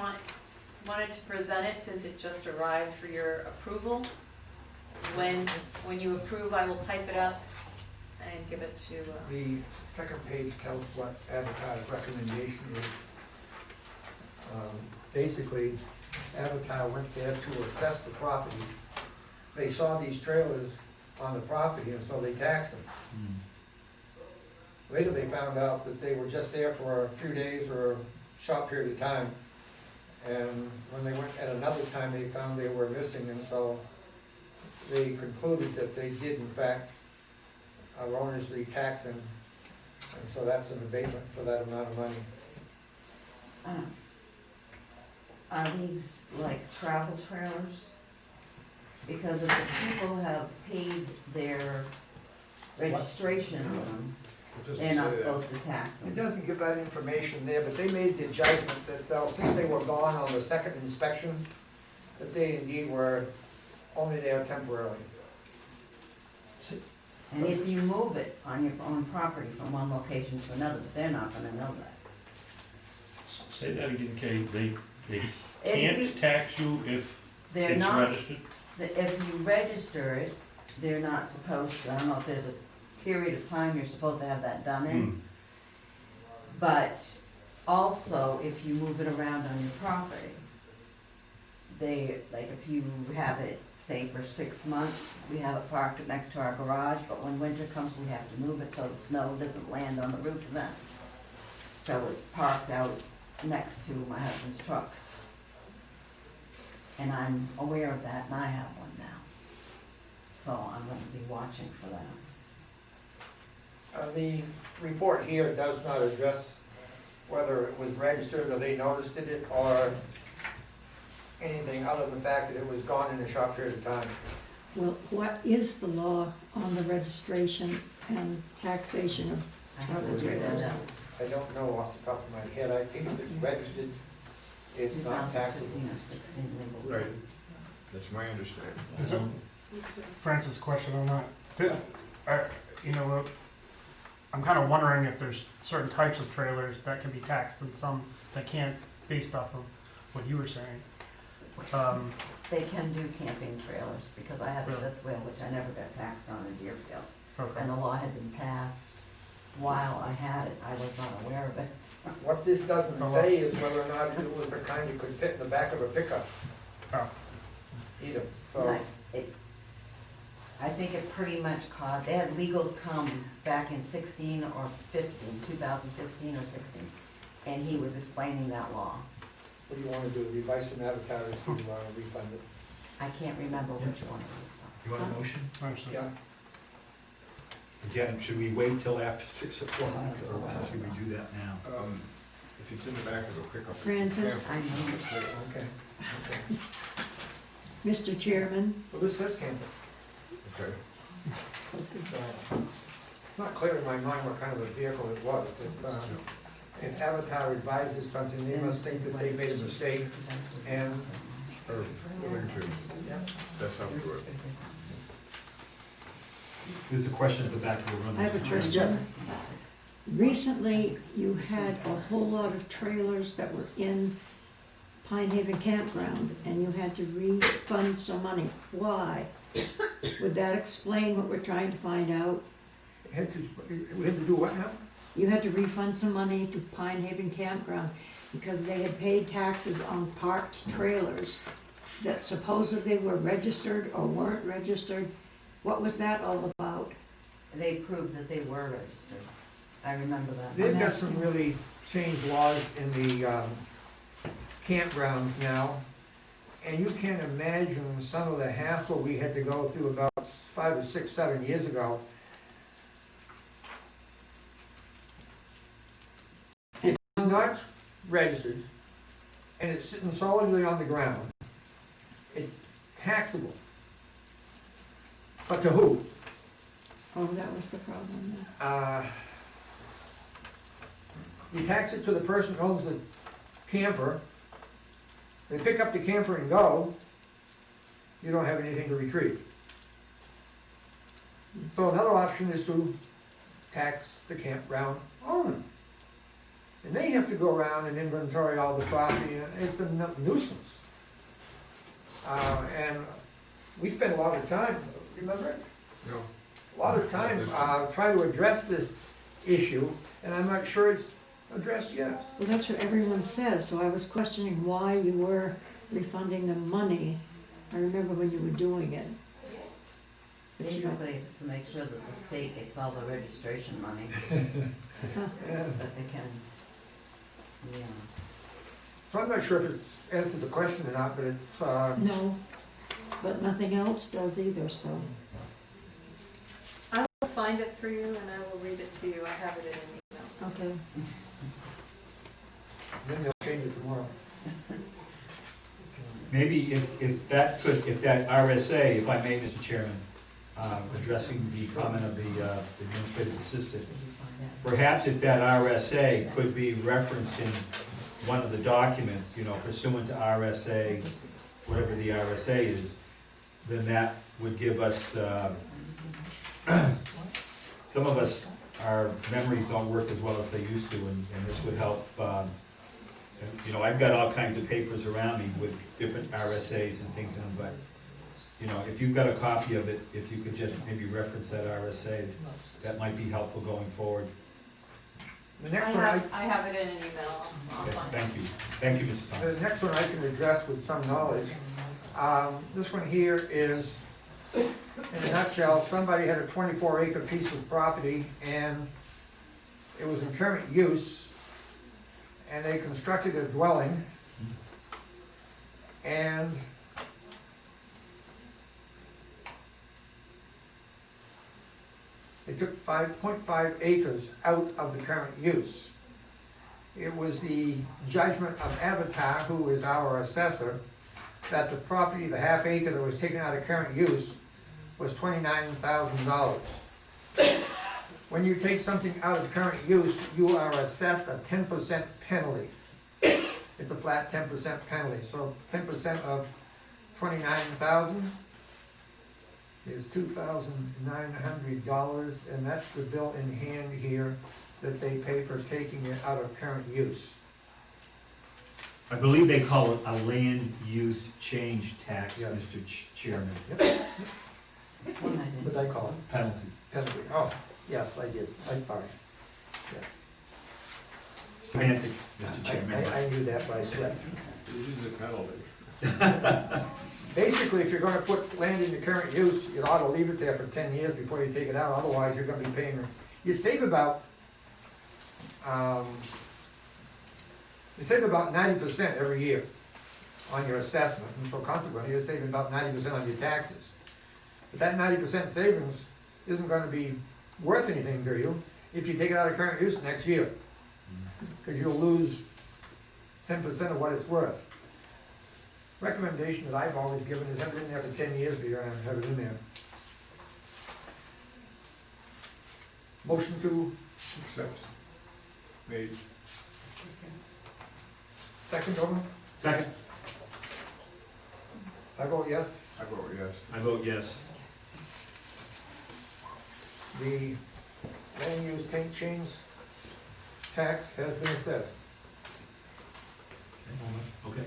wanted to present it since it just arrived for your approval. When you approve, I will type it up and give it to, The second page tells what Avatar's recommendation is. Basically, Avatar went there to assess the property. They saw these trailers on the property, and so they taxed them. Later, they found out that they were just there for a few days or a short period of time. And when they went at another time, they found they were missing, and so they concluded that they did in fact erroneously tax him. And so that's an abatement for that amount of money. Are these like travel trailers? Because if the people have paid their registration on them, they're not supposed to tax It them. doesn't give that information there, but they made the judgment that since they were gone on the second inspection, that they indeed were only there temporarily. And if you move it on your own property from one location to another, they're not gonna know that. Say that again, Kay, they If can't you, tax you if they're it's not, registered? if you register it, they're not supposed to, I don't know if there's a period of time you're supposed to have that done in. Hmm. But also, if you move it around on your property, they, like if you have it, say for 6 months, we have it parked next to our garage, but when winter comes, we have to move it so the snow doesn't land on the roof of that. So it's parked out next to my husband's trucks. And I'm aware of that, and I have one now. So I'm gonna be watching for that. The report here does not address whether it was registered or they noticed it or anything other than the fact that it was gone in a short period of time. Well, what is the law on the registration and taxation of I have to travel figure that trailers? out. I don't know off the top of my head. I think if it's registered, it's not taxable. 2015 or 16 legal. Right, that's my understanding. Is it, Francis' question on that, you know, I'm kind of wondering if there's certain types of trailers that can be taxed and some that can't, based off of what you were saying. They can do camping trailers, because I have a Really? fifth wheel, which I never got taxed on in Deerfield. Okay. And the law had been passed while I had it, I was not aware of it. What this doesn't Oh, say is whether or not it was the kind you could fit in the back of a pickup. Oh. Either, so. Nice. I think it pretty much caught, they had legal come back in 16 or 15, 2015 or 16, and he was explaining that law. What do you want to do, revise some advertisers to refund it? I can't remember which one it was though. You want a motion? Understood. Yeah, Again, should we wait till after 6 o'clock, or should we do that now? If it's in the back of a pickup. Francis? I know. okay. Mr. Chairman, Well, this says camper. Okay, It's not clear in my mind what kind of a vehicle it was. If Avatar advises something, they must think that they made a mistake, and or willing to, yeah. that's how we do it. There's a question at the back of the room. I have a question. Recently, you had a whole lot of trailers that was in Pine Haven Campground, and you had to refund some money. Why? Would that explain what we're trying to find out? We had to do what now? You had to refund some money to Pine Haven Campground because they had paid taxes on parked trailers that supposedly were registered or weren't registered. What was that all about? They proved that they were registered. I remember that. They've got some really changed laws in the campgrounds now, and you can't imagine some of the hassle we had to go through about 5 or 6, 7 years ago. If it's not registered, and it's sitting solidly on the ground, it's taxable. But to who? Oh, that was the problem then. You tax it to the person who owns the camper. They pick up the camper and go, you don't have anything to retrieve. So another option is to tax the campground owner. And they have to go around and inventory all the property, and it's a nuisance. And we spent a lot of time, remember it? No, A lot of time trying to address this issue, and I'm not sure it's addressed yet. Well, that's what everyone says, so I was questioning why you were refunding the money. I remember when you were doing it. Basically, it's to make sure that the state gets all the registration money that they can, yeah. So I'm not sure if it's answered the question or not, but it's, No, but nothing else does either, so. I will find it for you and I will read it to you. I have it in an email. Okay. then they'll change it tomorrow. Maybe if that RSA, if I may, Mr. Chairman, addressing the comment of the administrative assistant, perhaps if that RSA could be referenced in one of the documents, pursuant to RSA, whatever the RSA is, then that would give us, some of us, our memories don't work as well as they used to, and this would help. I've got all kinds of papers around me with different RSAs and things in them, but, if you've got a copy of it, if you could just maybe reference that RSA, that might be helpful going forward. The next one, I have it in an email. I'll Okay, find it. thank you. Thank you, Mrs. Thompson. the next one I can address with some knowledge. This one here is, in a nutshell, somebody had a 24-acre piece of property and it was in current use, and they constructed a dwelling, and they took 5.5 acres out of the current use. It was the judgment of Avatar, who is our assessor, that the property, the half acre that was taken out of current use, was $29,000. When you take something out of current use, you are assessed a 10% penalty. It's a flat 10% penalty, so 10% of 29,000 is $2,900, and that's the bill in hand here that they pay for taking it out of current use. I believe they call it a land use change tax, Yeah. Mr. Chairman. What did I call it? Penalty. Penalty. Oh, yes, I did. I'm sorry. Yes. Semantics, Mr. Chairman. I knew that, but I slept. It is a penalty. Basically, if you're gonna put land into current use, you ought to leave it there for 10 years before you take it out, otherwise you're gonna be paying, you save about 90% every year on your assessment, and so consequently, you're saving about 90% on your taxes. But that 90% savings isn't gonna be worth anything to you if you take it out of current use next year, because you'll lose 10% of what it's worth. Recommendation that I've always given is have it in there for 10 years, but you're gonna have it in there. Motion to Accept. Made. second, Over? Second. I vote yes. I vote yes. I vote yes. The land use change tax has been assessed. Okay.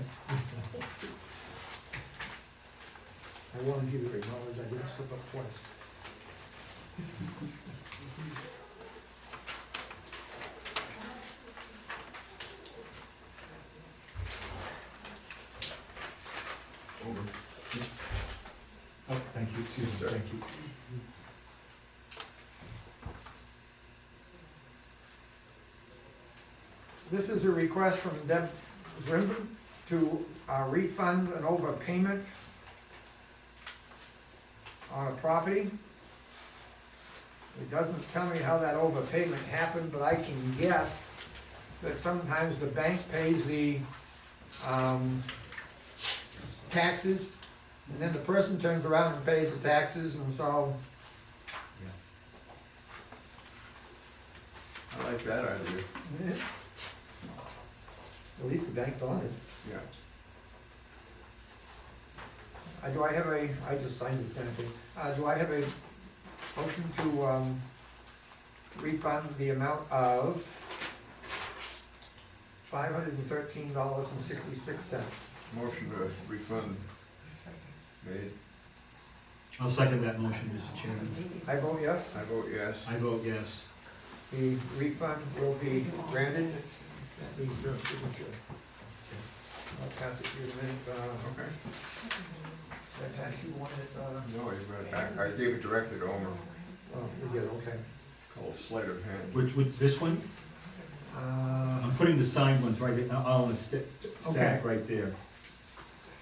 I wanted you to acknowledge I didn't slip up twice. Over. Oh, thank you, excuse me, thank you. This is a request from Deb Grimben to refund an overpayment on a property. It doesn't tell me how that overpayment happened, but I can guess that sometimes the bank pays the taxes, and then the person turns around and pays the taxes, and so I like that idea. at least the bank's honest. Yeah. Do I have a, I just signed this kind of thing, do I have a motion to refund the amount of $513.66? Motion to refund made. I'll second that motion, Mr. Chairman. I vote yes. I vote yes. I vote yes. The refund will be granted. Needs your signature. I'll pass it to you in a minute. Okay. That has you wanted it, No, you got it back. I gave it directly to Omer. oh, we did, okay. It's called sleight of hand. Which, this one? I'm putting the signed ones right, all in a stack right there.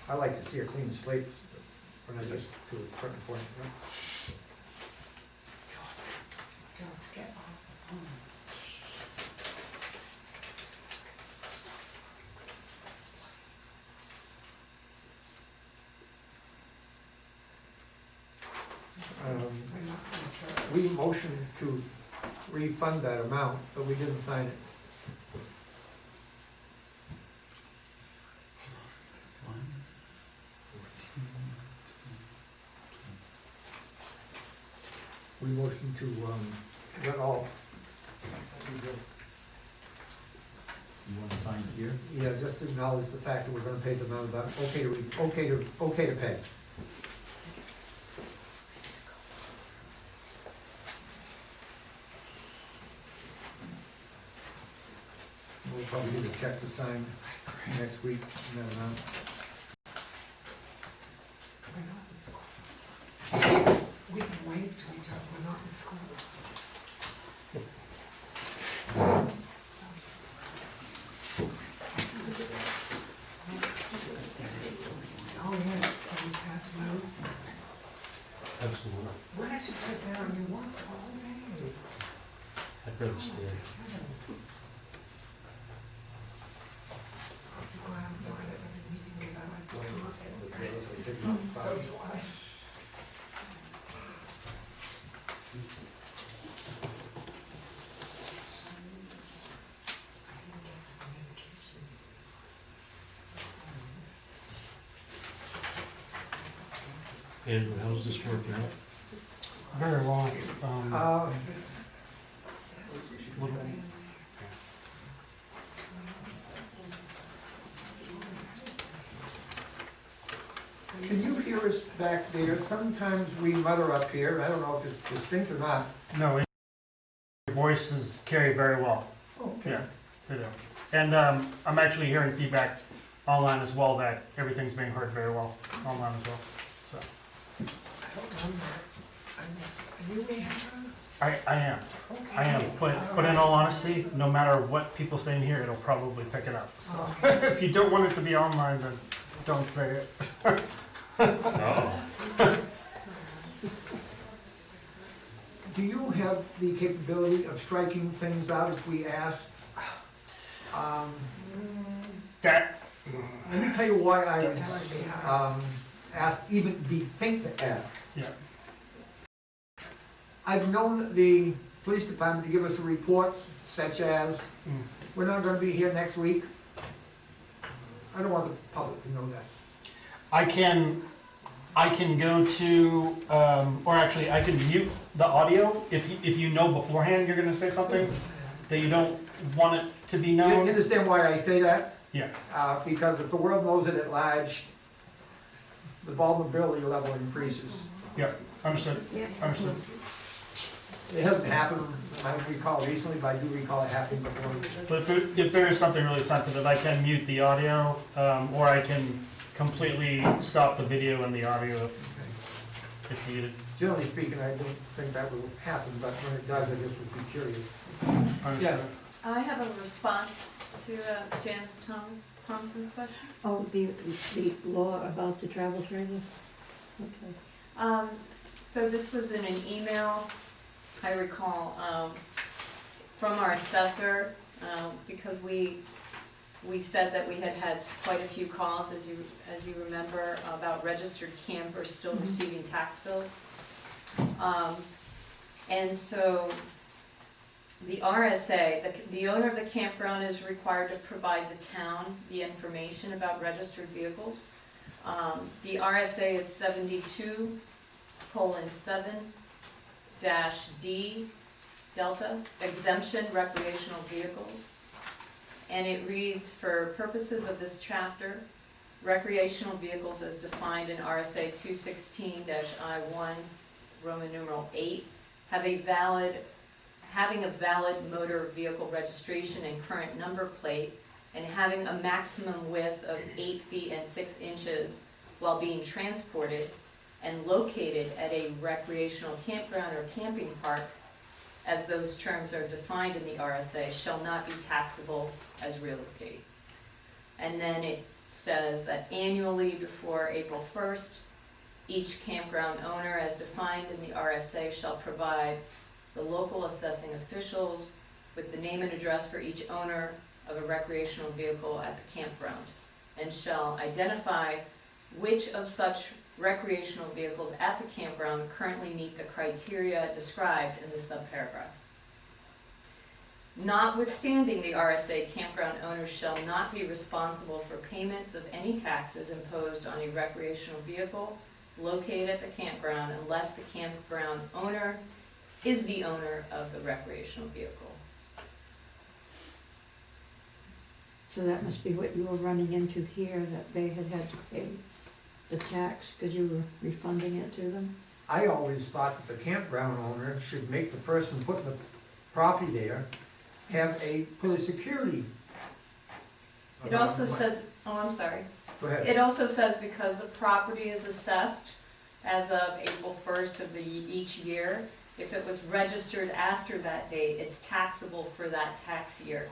I like to see a clean slate when I get to a certain point, you know? Joe, get off the phone. We're not gonna try. We motioned to refund that amount, but we didn't sign it. We motioned to, let all. You want to sign it here? Yeah, just to acknowledge the fact that we're gonna pay the amount, but okay to pay. We'll probably need a check to sign next week, in that amount. We're not in school. We can wave to each other, we're not in school. Oh, yes, can we pass notes? Absolutely. Why don't you sit down, you worked all day. I'd rather stay. Heavens. To go out and find it every meeting without my so do I. Andrew, how's this working out? Very well. Can you hear us back there? Sometimes we mutter up here, I don't know if it's distinct or not. No, your voices carry very well. Okay. Yeah, they do. And I'm actually hearing feedback online as well that everything's being heard very well online as well. So Hold on, are you Andrew? I am. Okay. I am. But in all honesty, no matter what people say in here, it'll probably pick it up. So if you don't want it to be online, then don't say it. Do you have the capability of striking things out if we asked? That Let me tell you why I That would be hard. asked, even think to ask. yeah. I've known the police department to give us a report such as, we're not gonna be here next week. I don't want the public to know that. I can go to, or actually, I can mute the audio if you know beforehand you're gonna say something that you don't want it to be You known. understand why I say that? Yeah. Because if the world knows it at large, the vulnerability level increases. Yeah. Understood. Understood. It hasn't happened, I don't recall recently, but I do recall it happening before. But if there is something really sensitive, I can mute the audio, or I can completely stop the video and the audio if needed. Generally speaking, I don't think that will happen, but when it does, I just would be curious. Understood. Yes. I have a response to Janice Thompson's question. Oh, the law about the travel trailer? Okay. So this was in an email, I recall, from our assessor, because we said that we had had quite a few calls, as you remember, about registered campers still receiving tax bills. And so the RSA, the owner of the campground is required to provide the town the information about registered vehicles. The RSA is 72:7-D Delta, exemption recreational vehicles. And it reads, for purposes of this chapter, recreational vehicles as defined in RSA 216-I1, Roman numeral 8, having a valid motor vehicle registration and current number plate, and having a maximum width of 8 feet and 6 inches while being transported, and located at a recreational campground or camping park, as those terms are defined in the RSA, shall not be taxable as real estate. And then it says that annually before April 1st, each campground owner, as defined in the RSA, shall provide the local assessing officials with the name and address for each owner of a recreational vehicle at the campground, and shall identify which of such recreational vehicles at the campground currently meet the criteria described in the subparagraph. Notwithstanding the RSA, campground owners shall not be responsible for payments of any taxes imposed on a recreational vehicle located at the campground unless the campground owner is the owner of the recreational vehicle. So that must be what you were running into here, that they had to pay the tax because you were refunding it to them? I always thought that the campground owner should make the person putting the property there put a security. It also says, oh, I'm sorry. Go ahead. It also says because the property is assessed as of April 1st of each year, if it was registered after that date, it's taxable for that tax year.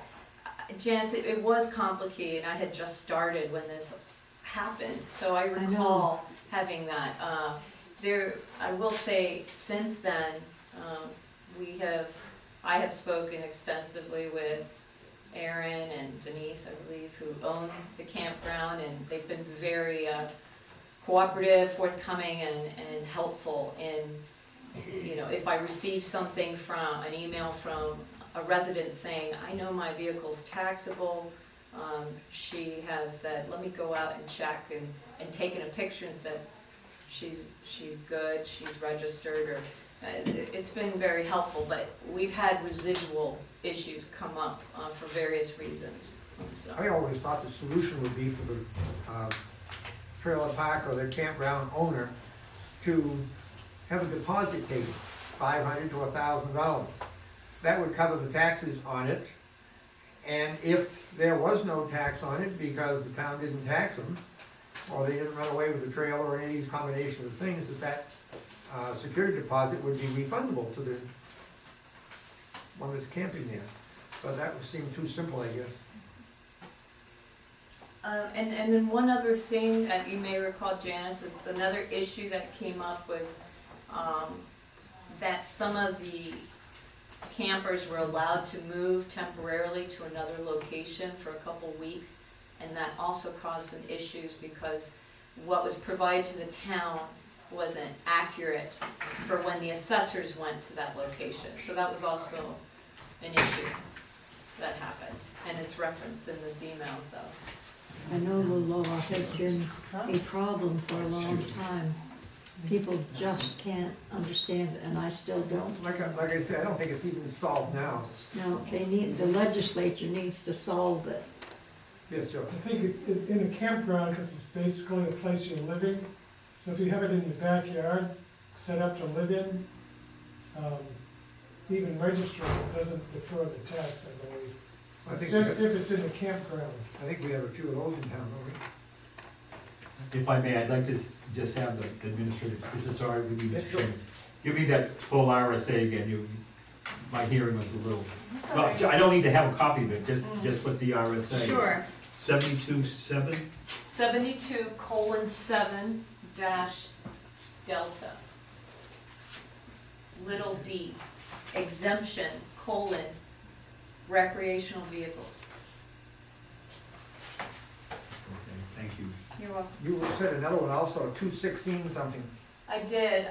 Janice, it was complicated. I had just started when this happened, so I recall having that. I will say, since then, I have spoken extensively with Aaron and Denise, I believe, who own the campground, and they've been very cooperative, forthcoming, and helpful in, if I receive something from, an email from a resident saying, I know my vehicle's taxable, she has said, let me go out and check, and taken a picture and said, she's good, she's registered, or it's been very helpful, but we've had residual issues come up for various reasons. So. I always thought the solution would be for the trailer park or the campground owner to have a deposit taken, $500 to $1,000. That would cover the taxes on it, and if there was no tax on it because the town didn't tax them, or they didn't run away with the trailer or any of these combination of things, that security deposit would be refundable to the one that's camping there. But that would seem too simple, I guess. And then one other thing that you may recall, Janice, is another issue that came up was that some of the campers were allowed to move temporarily to another location for a couple weeks, and that also caused some issues because what was provided to the town wasn't accurate for when the assessors went to that location. So that was also an issue that happened, and it's referenced in this email, so. I know the law has been a problem for a long time. People just can't understand it, and I still don't. Like I said, I don't think it's even solved now. No, the legislature needs to solve it. Yes, Joe. I think it's in a campground because it's basically a place you're living. So if you have it in your backyard, set up to live in, even registering it doesn't defer the tax, I believe. It's just if it's in a campground. I think we have a few of those in town, don't we? If I may, I'd like to just have the administrative, if it's all right with you, Yes, Mr. sure. Chairman. Give me that full RSA again, my hearing was a little, That's all well, right. I don't need to have a copy of it, just put the RSA. Sure. 72-7? 72:7 delta. Little d, exemption, recreational vehicles. Okay, thank you. You're welcome. You said another one also, 216 something. I did,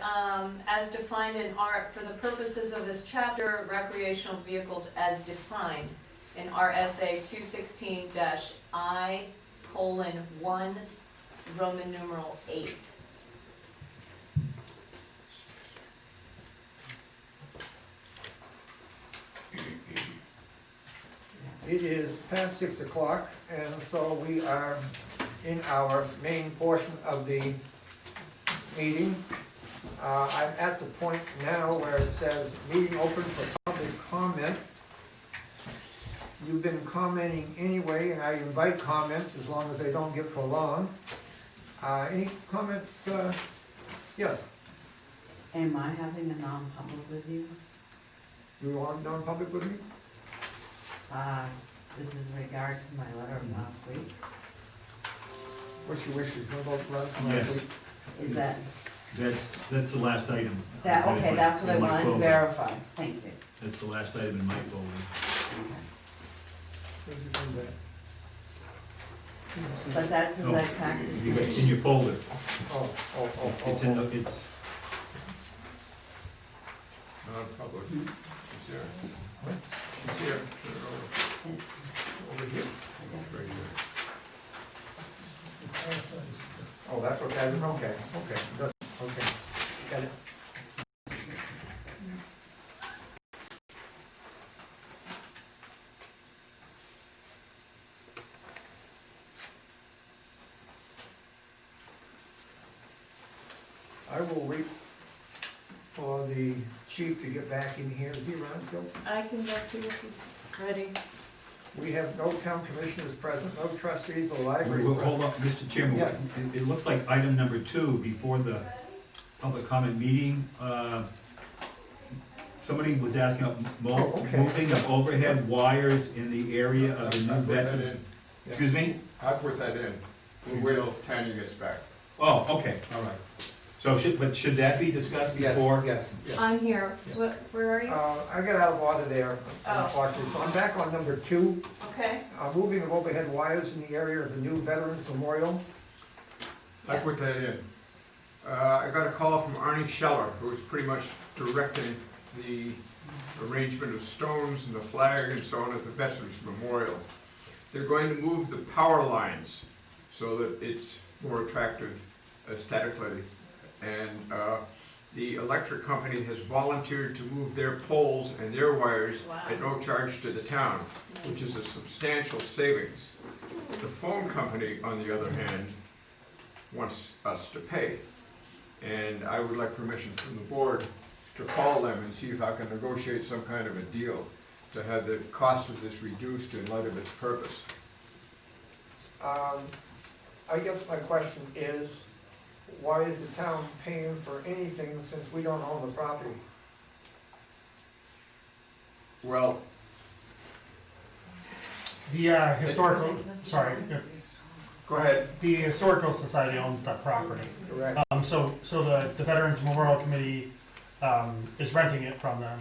as defined in for the purposes of this chapter, recreational vehicles as defined in RSA 216-I:1, Roman numeral 8. It is past 6 o'clock, and so we are in our main portion of the meeting. I'm at the point now where it says, meeting open for public comment. You've been commenting anyway, and I invite comments as long as they don't get prolonged. Any comments Yes, Am I having a non-public with you? you want non-public with me? This is in regards to my letter of last week. What's your wishes? What about last Yes. week? Is that, That's the last item. okay, that's what I In my wanted to folder. verify, thank you. That's the last item in my folder. Okay. Where'd you find that? But that's in Oh, the tax It's in exemption. your folder. Oh, oh, oh, It's in oh, the, it's, Non-public. She's there. She's here. Turn it over. It's, Over here. I guess. Right here. oh, that's what that is, okay, good, okay, got it. I will wait for the chief to get back in here. Is he around, Joe? I can go see if he's ready. We have no town commissioners present, no trustees or library well, present. hold on, Mr. Chairman. Yes. It looks like item number 2, before the public comment meeting, somebody was asking about Oh, okay. moving of overhead wires in the area of the I new put that veteran. in. Excuse me? I put that in. We'll wait till Tanya gets back. Oh, okay, all right. So should that be discussed Yes, before? yes, yes. I'm here. Where are you? I got out of order there, Oh. unfortunately, so I'm back on number 2. Okay. Moving of overhead wires in the area of the new Veterans Memorial. I Yes. put that in. I got a call from Arnie Scheller, who was pretty much directing the arrangement of stones and the flag and so on at the Veterans Memorial. They're going to move the power lines so that it's more attractive aesthetically. And the electric company has volunteered to move their poles and their wires at no charge to the town, which is a substantial savings. The phone company, on the other hand, wants us to pay. And I would like permission from the board to call them and see if I can negotiate some kind of a deal to have the cost of this reduced in light of its purpose. I guess my question is, why is the town paying for anything since we don't own the property? Well, The historical, sorry, go ahead. the Historical Society owns that property. Correct. So the Veterans Memorial Committee, is renting it from them.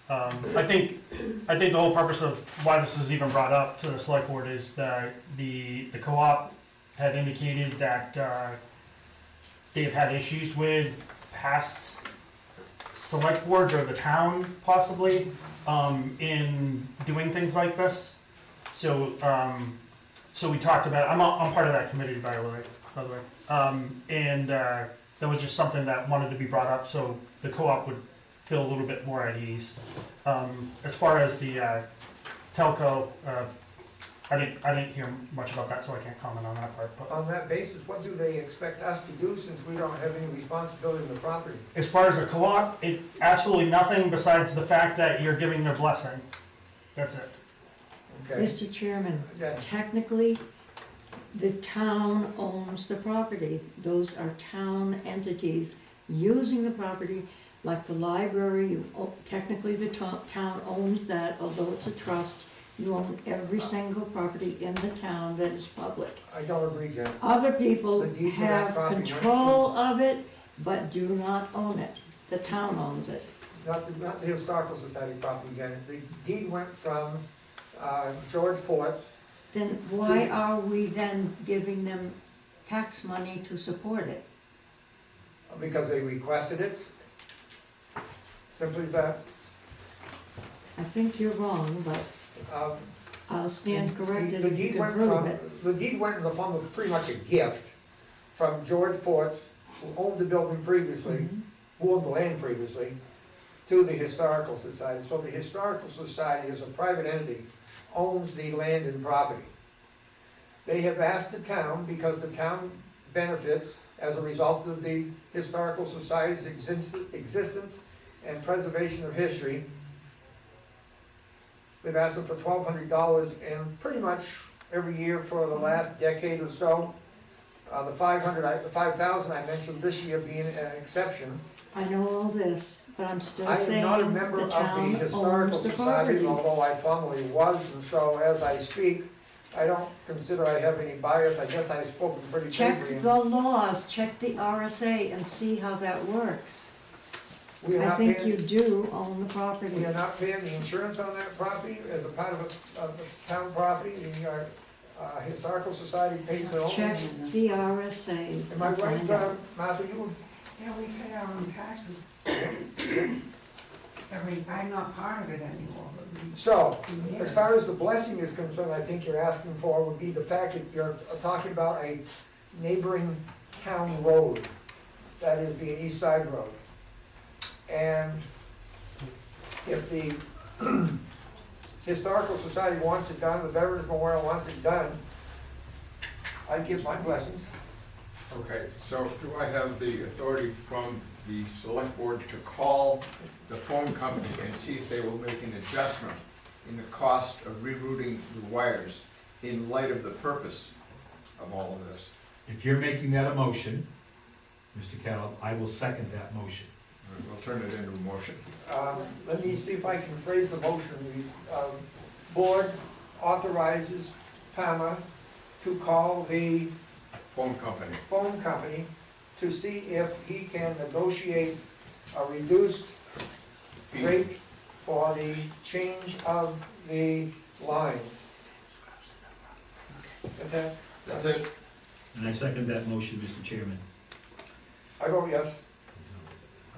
I think the whole purpose of why this was even brought up to the select board is that the co-op had indicated that, they've had issues with past select boards or the town possibly, in doing things like this. So, so we talked about, I'm part of that committee, by the way. And that was just something that wanted to be brought up, so the co-op would feel a little bit more at ease. As far as the telco, I didn't hear much about that, so I can't comment on that part. But On that basis, what do they expect us to do since we don't have any responsibility in the property? as far as the co-op, absolutely nothing besides the fact that you're giving their blessing. That's it. Okay. Mr. Chairman, Yeah. technically, the town owns the property. Those are town entities using the property, like the library, technically the town owns that, although it's a trust. You own every single property in the town that is public. I don't agree, Jen. Other people The deed to that have property went control of it, but do not own it. The town owns it. Not the Historical Society property, Jen. The deed went from George Ports. Then why are we then giving them tax money to support it? Because they requested it. Simply as that. I think you're wrong, but Um, I'll stand corrected The if you deed can went prove from, it. the deed went in the form of pretty much a gift from George Ports, who owned the building previously, Mhm. who owned the land previously, to the Historical Society. So the Historical Society is a private entity, owns the land and property. They have asked the town, because the town benefits as a result of the Historical Society's existence and preservation of history. They've asked them for $1,200, and pretty much every year for the last decade or so, The 5,000 I mentioned this year being an exception. I know all this, but I'm still I am saying not a member the of the town Historical owns the Society, property. although I formerly was, and so as I speak, I don't consider I have any bias. I guess I've spoken pretty Check vaguely. the laws, check the RSA and see how that works. We are I not think paying- you do own the property. We are not paying the insurance on that property as a part of the town property. The Historical Society pays their own. Check the RSA's. Am I and right, find out. Martha, you, Yeah, we pay our own taxes. I'm not part of it anymore, but we. so, for as far years. as the blessing is concerned, I think you're asking for would be the fact that you're talking about a neighboring town road, that is being East Side Road. And if the Historical Society wants it done, the Veterans Memorial wants it done, I give my blessings. Okay, so do I have the authority from the select board to call the phone company and see if they will make an adjustment in the cost of rerouting the wires in light of the purpose of all of this? If you're making that a motion, Mr. Carroll, I will second that motion. We'll turn it into a motion. Let me see if I can phrase the motion. The board authorizes PAMA to call the Phone company. phone company to see if he can negotiate a reduced Fee. rate for the change of the lines. Okay, That's it? And I second that motion, Mr. Chairman. I vote yes.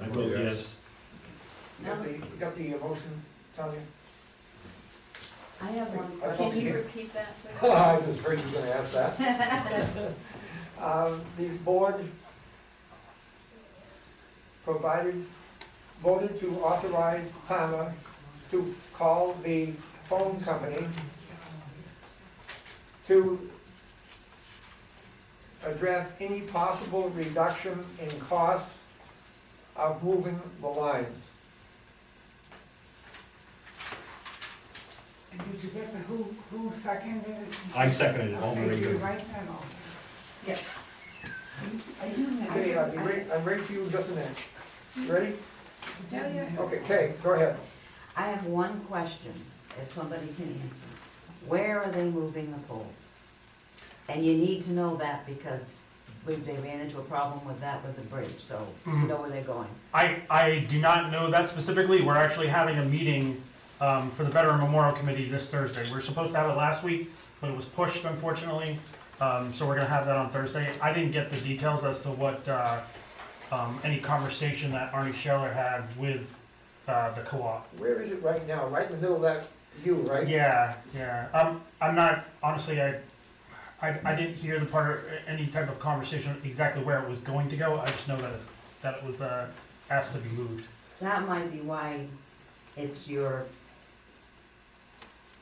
I vote yes. You got the motion, Tanya? I have one I question. Can you Okay. repeat that, please? I was afraid you were gonna ask that. The board voted to authorize PAMA to call the phone company to address any possible reduction in costs of moving the lines. And did you get the who seconded it? I seconded it, all Okay, you right. write that all. Yeah. I do that. Okay, I'm ready for you in just a minute. You ready? Yeah. Okay, Kay, go ahead. I have one question, if somebody can answer. Where are they moving the poles? And you need to know that because they ran into a problem with that with the bridge, so you know where they're going. I do not know that specifically. We're actually having a meeting for the Veteran Memorial Committee this Thursday. We were supposed to have it last week, but it was pushed unfortunately. So we're gonna have that on Thursday. I didn't get the details as to what, any conversation that Arnie Scheller had with the co-op. Where is it right now? Right in the middle of that U, right? Yeah. I'm not, honestly, I didn't hear the part, any type of conversation exactly where it was going to go. I just know that it was asked to be moved. That might be why it's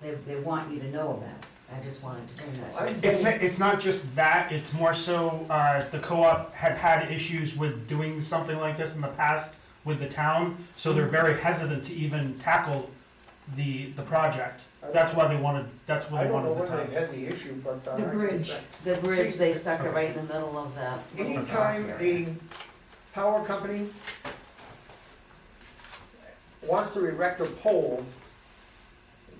they want you to know about it. I just wanted to bring that. It's not just that, it's more so, the co-op had issues with doing something like this in the past with the town, so they're very hesitant to even tackle the project. That's why they wanted I the don't know when time. they had the issue, but. The bridge. The bridge, they stuck it right in the middle of that. little Anytime rock the area. power company wants to erect a pole,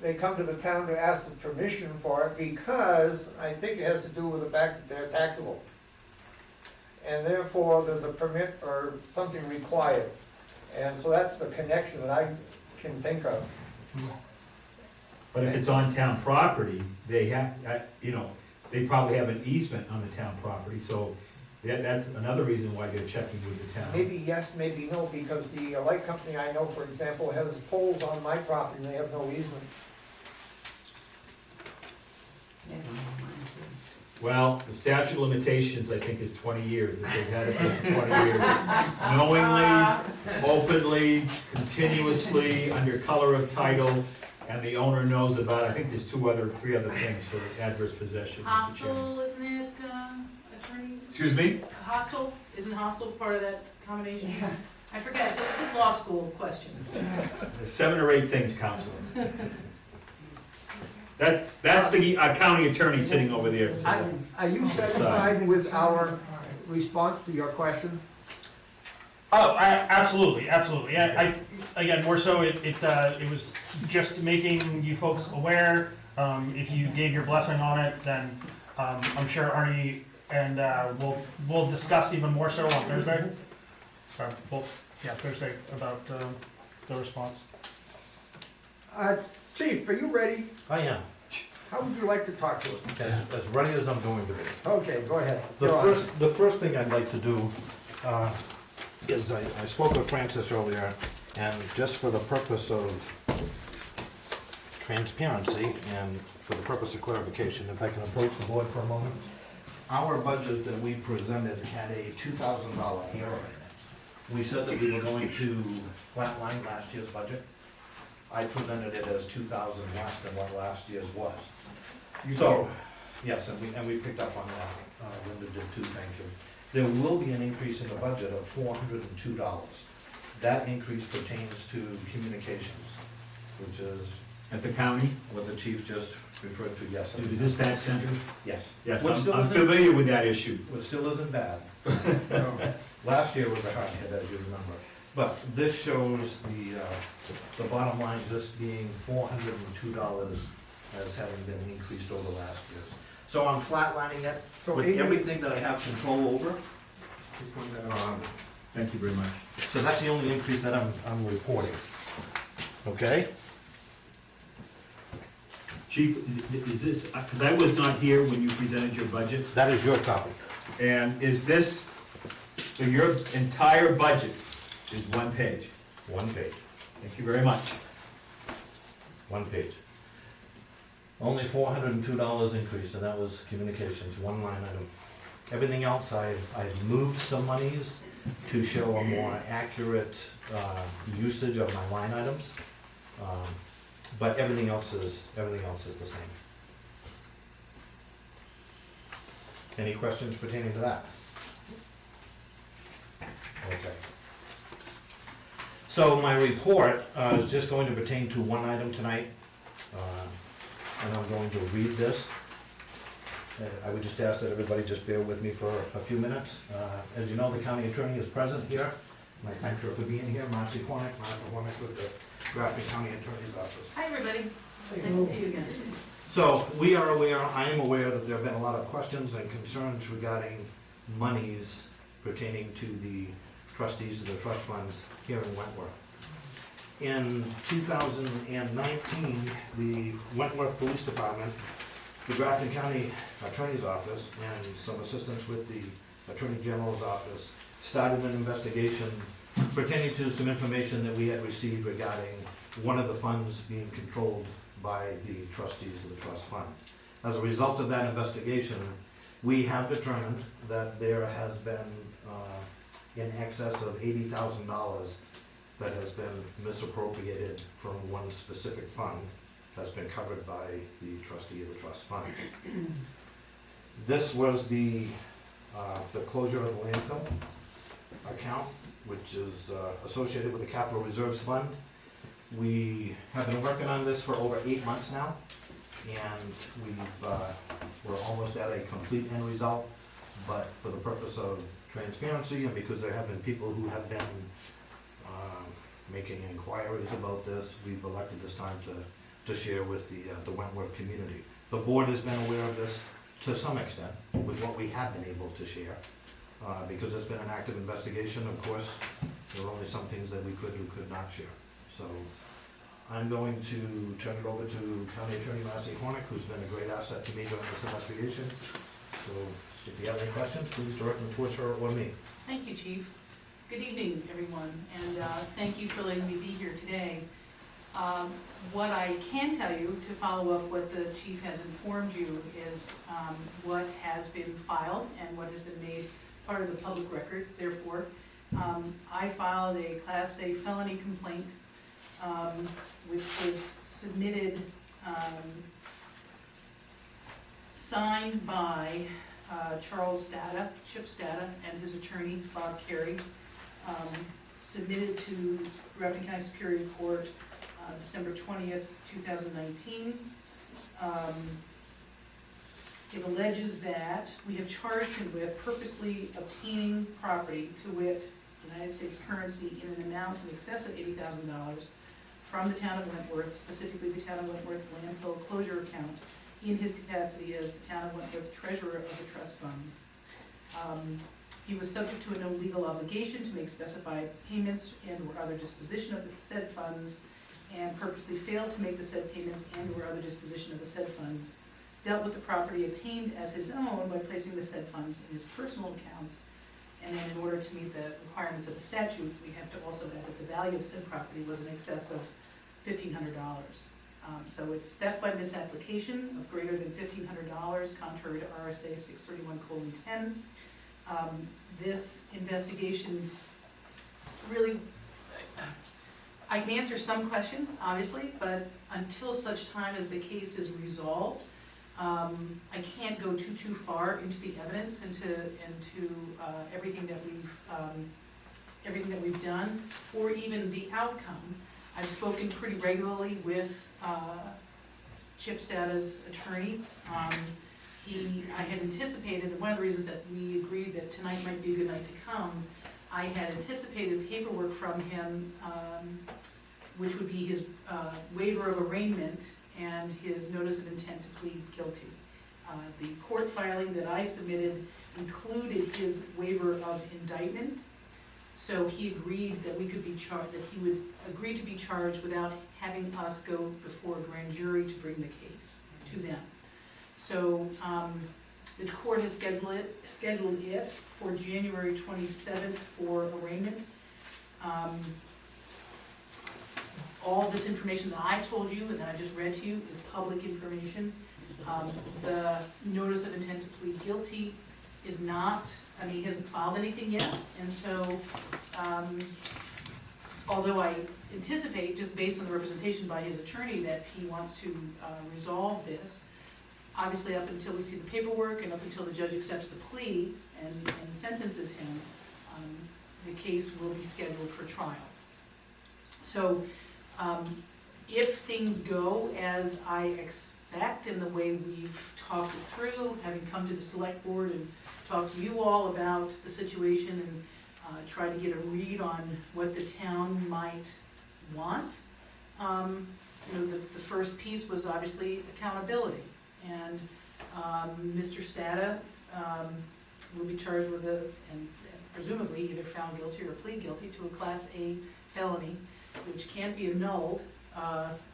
they come to the town to ask the permission for it because I think it has to do with the fact that they're taxable. And therefore, there's a permit or something required. And so that's the connection that I can think of. But if it's on town property, they have, they probably have an easement on the town property, so that's another reason why they're checking with the town. Maybe yes, maybe no, because the light company I know, for example, has poles on my property and they have no easement. They don't know mine, too. Well, the statute of limitations, I think, is 20 years, if they've had it for 20 years. Knowingly, openly, continuously, under color of title, and the owner knows about, I think there's 3 other things for adverse possession, Mr. Chairman. Hostile, isn't it, attorney? Excuse me? Hostile, isn't hostile part of that combination? Yeah. I forget, it's a good law school question. There's 7 or 8 things, Counselor. That's the county attorney sitting over there. Are you satisfied with our response to your question? Oh, absolutely, absolutely. Again, more so, it was just making you folks aware. If you gave your blessing on it, then I'm sure Arnie and we'll discuss even more so on Thursday. Thursday about the response. Chief, are you ready? I am, How would you like to talk to us? as ready as I'm going to be. Okay, go ahead. The Go on. first thing I'd like to do, is I spoke with Francis earlier, and just for the purpose of transparency and for the purpose of clarification, if I can approach the board for a moment. Our budget that we presented had a $2,000 error in it. We said that we were going to flatline last year's budget. I presented it as 2,000 less than what last year's was. So, yes, and we picked up on that, Linda did too, thank you. There will be an increase in the budget of $402. That increase pertains to communications, which is At the county, what the chief just referred to, yes. to the dispatch center? Yes. Yes, What still I'm isn't- familiar with that issue. Which still isn't bad. Last year was a hard hit, as you remember. But this shows the bottom line, this being $402 as having been increased over last year's. So I'm flatlining it So with 80 everything that I have control over. Thank you very much. So that's the only increase that I'm reporting. Okay? Chief, is this, because I was not here when you presented your budget, That is your copy. and is this, so your entire budget is one page? One page. Thank you very much. One page. Only $402 increase, and that was communications, one line item. Everything else, I've moved some monies to show a more accurate usage of my line items. But everything else is the same. Any questions pertaining to that? Okay. So my report is just going to pertain to one item tonight, and I'm going to read this. I would just ask that everybody just bear with me for a few minutes. As you know, the county attorney is present here, and I thank her for being here, Marcy Hornick, Martha Hornick with the Grafton County Attorney's Office. Hi, everybody. Nice to see you again. So, I am aware that there have been a lot of questions and concerns regarding monies pertaining to the trustees of the trust funds here in Wentworth. In 2019, the Wentworth Police Department, the Grafton County Attorney's Office, and some assistance with the Attorney General's Office started an investigation pertaining to some information that we had received regarding one of the funds being controlled by the trustees of the trust fund. As a result of that investigation, we have determined that there has been in excess of $80,000 that has been misappropriated from one specific fund that's been covered by the trustee of the trust fund. This was the closure of the landfill account, which is associated with the Capital Reserves Fund. We have been working on this for over 8 months now, and we're almost at a complete end result, but for the purpose of transparency and because there have been people who have been making inquiries about this, we've elected this time to share with the Wentworth community. The board has been aware of this to some extent with what we have been able to share. Because it's been an active investigation, of course, there were only some things that we could or could not share. So I'm going to turn it over to County Attorney Marcy Hornick, who's been a great asset to me during this investigation. So if you have any questions, please direct them towards her or me. Thank you, Chief. Good evening, everyone, and thank you for letting me be here today. What I can tell you, to follow up what the chief has informed you, is what has been filed and what has been made part of the public record. Therefore, I filed a Class A felony complaint, which was submitted, signed by Charles Stata, Chip Stata, and his attorney, Bob Carey, submitted to Grafton County Superior Court December 20th, 2019. It alleges that we have charged him with purposely obtaining property, to wit, United States currency, in an amount in excess of $80,000 from the town of Wentworth, specifically the town of Wentworth landfill closure account, in his capacity as the town of Wentworth treasurer of the trust funds. He was subject to no legal obligation to make specified payments and/or other disposition of the said funds, and purposely failed to make the said payments and/or other disposition of the said funds, dealt with the property obtained as his own by placing the said funds in his personal accounts, and then in order to meet the requirements of the statute, we have to also add that the value of said property was in excess of $1,500. So it's theft by misapplication of greater than $1,500, contrary to RSA 631:10. This investigation really, I can answer some questions, obviously, but until such time as the case is resolved, I can't go too far into the evidence, into everything that we've done, or even the outcome. I've spoken pretty regularly with Chip Stata's attorney. I had anticipated, one of the reasons that we agreed that tonight might be a good night to come, I had anticipated paperwork from him, which would be his waiver of arraignment and his notice of intent to plead guilty. The court filing that I submitted included his waiver of indictment, so he agreed that we could be charged, that he would agree to be charged without having us go before a grand jury to bring the case to them. So the court has scheduled it for January 27th for arraignment. All this information that I told you and that I just read to you is public information. The notice of intent to plead guilty is not, he hasn't filed anything yet, and so although I anticipate, just based on the representation by his attorney, that he wants to resolve this, obviously up until we see the paperwork and up until the judge accepts the plea and sentences him, the case will be scheduled for trial. So if things go as I expect in the way we've talked it through, having come to the select board and talked to you all about the situation and try to get a read on what the town might want, the first piece was obviously accountability. And Mr. Stata will be charged with and presumably either found guilty or plead guilty to a Class A felony, which can't be annulled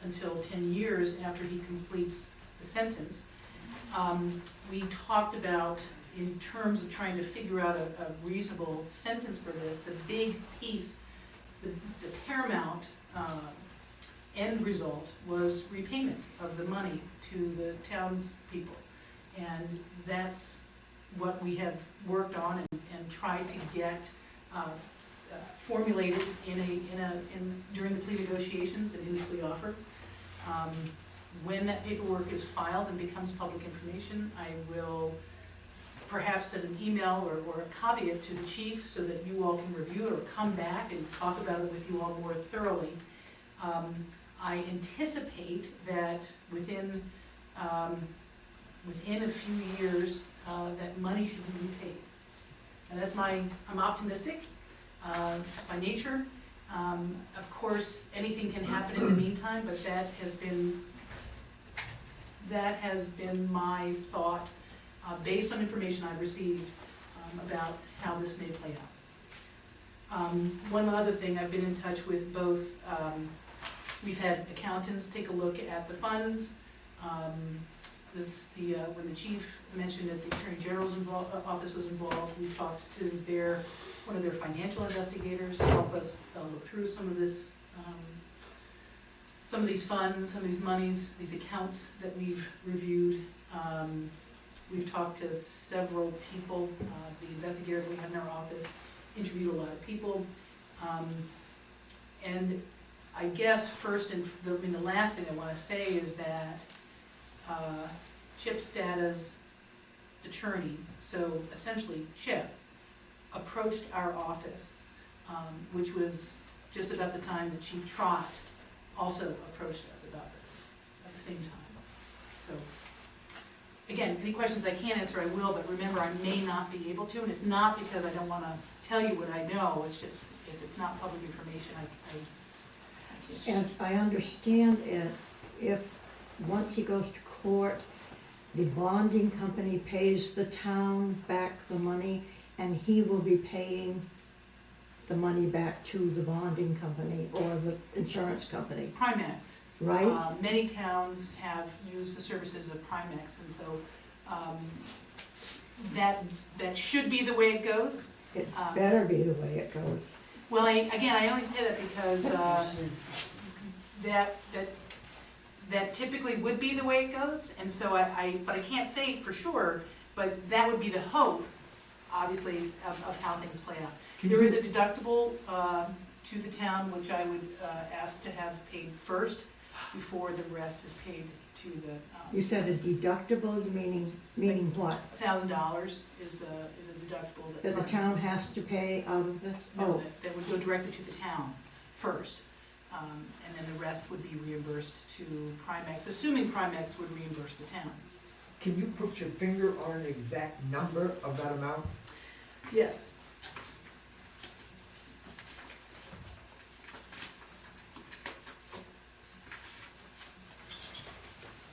until 10 years after he completes the sentence. We talked about, in terms of trying to figure out a reasonable sentence for this, the big piece, the paramount end result was repayment of the money to the townspeople. And that's what we have worked on and tried to get formulated during the plea negotiations and in the plea offer. When that paperwork is filed and becomes public information, I will perhaps send an email or a copy it to the chief so that you all can review it or come back and talk about it with you all more thoroughly. I anticipate that within a few years, that money should be repaid. And that's I'm optimistic by nature. Of course, anything can happen in the meantime, but that has been my thought based on information I've received about how this may play out. One other thing, I've been in touch with both, we've had accountants take a look at the funds. When the chief mentioned that the Attorney General's office was involved, we talked to one of their financial investigators to help us look through some of this, some of these funds, some of these monies, these accounts that we've reviewed. We've talked to several people. The investigator that we have in our office interviewed a lot of people. And I guess the last thing I want to say is that Chip Stata's attorney, so essentially Chip, approached our office, which was just about the time that Chief Trott also approached us about this at the same time. So, again, any questions I can't answer, I will, but remember, I may not be able to, and it's not because I don't wanna tell you what I know, it's just, if it's not public information, I can't. As I understand it, if, once he goes to court, the bonding company pays the town back the money, and he will be paying the money back to the bonding company or the insurance company, Primex. right? Many towns have used the services of Primex, and so, that should be the way it goes. It better be the way it goes. Well, I only say that because, that typically would be the way it goes, and so but I can't say for sure, but that would be the hope, obviously, of how things play out. There is a deductible, to the town, which I would, ask to have paid first, before the rest is paid to the, You said a deductible, meaning what? $1,000 is a deductible that. That the town has to pay out of this? No, that would go directly to the town first, and then the rest would be reimbursed to Primex, assuming Primex would reimburse the town. Can you put your finger on an exact number of that amount? Yes.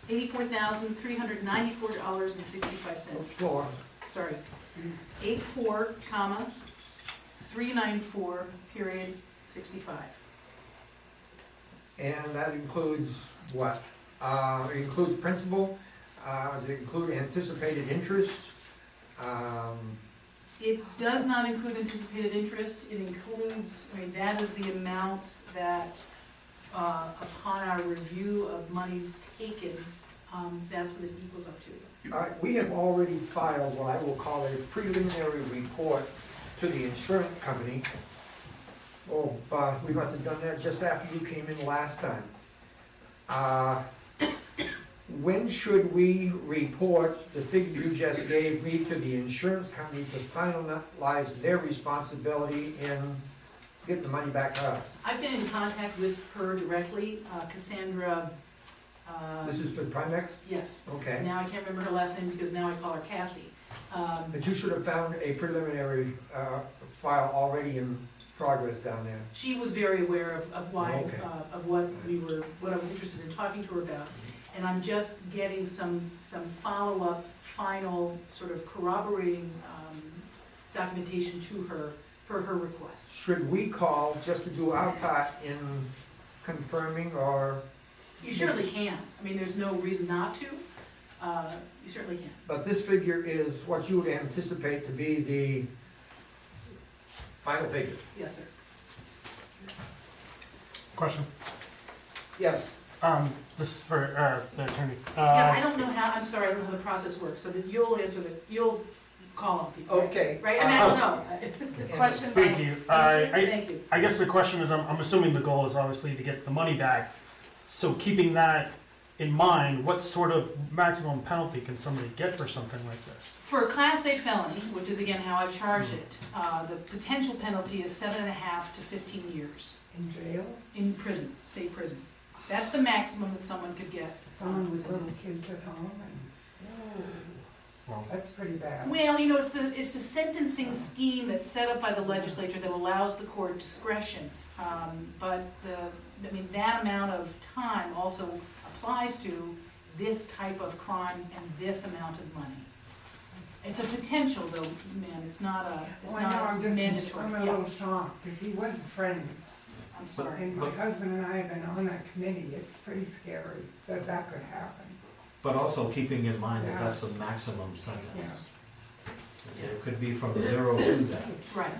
$84,394.65. Floor. Sorry. 84, comma, 394, period, 65. And that includes what? It includes principal, does it include anticipated interest? It does not include anticipated interest, it includes, that is the amount that, upon our review of monies taken, that's what it equals up to. We have already filed what I will call a preliminary report to the insurance company. Oh, we must have done that just after you came in last time. When should we report the figure you just gave me to the insurance company to finalize their responsibility in getting the money back to us? I've been in contact with her directly, Cassandra. This is for Primex? Yes. Okay. Now I can't remember her last name because now I call her Cassie. But you should have found a preliminary file already in progress down there. She was very aware of why, Okay. of what I was interested in talking to her about. And I'm just getting some follow-up, final sort of corroborating documentation to her for her request. Should we call just to do our part in confirming or? You certainly can. I mean, there's no reason not to. You certainly can. But this figure is what you would anticipate to be the final figure? Yes, sir. Question. Yes. This is for the attorney. Yeah, I don't know how, I'm sorry, I don't know how the process works, so that you'll answer you'll call on people. Right? Okay. Right, I mean, I don't know. Question. Thank you. Thank you. I guess the question is, I'm assuming the goal is obviously to get the money back. So keeping that in mind, what sort of maximum penalty can somebody get for something like this? For a Class A felony, which is again how I've charged it, the potential penalty is 7.5 to 15 years. In jail? In prison, state prison. That's the maximum that someone could get. Someone with little kids at home and, Well, that's pretty bad. Well, it's the sentencing scheme that's set up by the legislature that allows the court discretion. But that amount of time also applies to this type of crime and this amount of money. It's a potential though, man, it's not Well, I know, I'm just, mandatory. I'm a little shocked, because he was a friend. I'm sorry. And my husband and I have been on that committee, it's pretty scary that that could happen. But also keeping in mind that Yeah. that's the maximum sentence. Yeah. It could be from 0 to that. Right.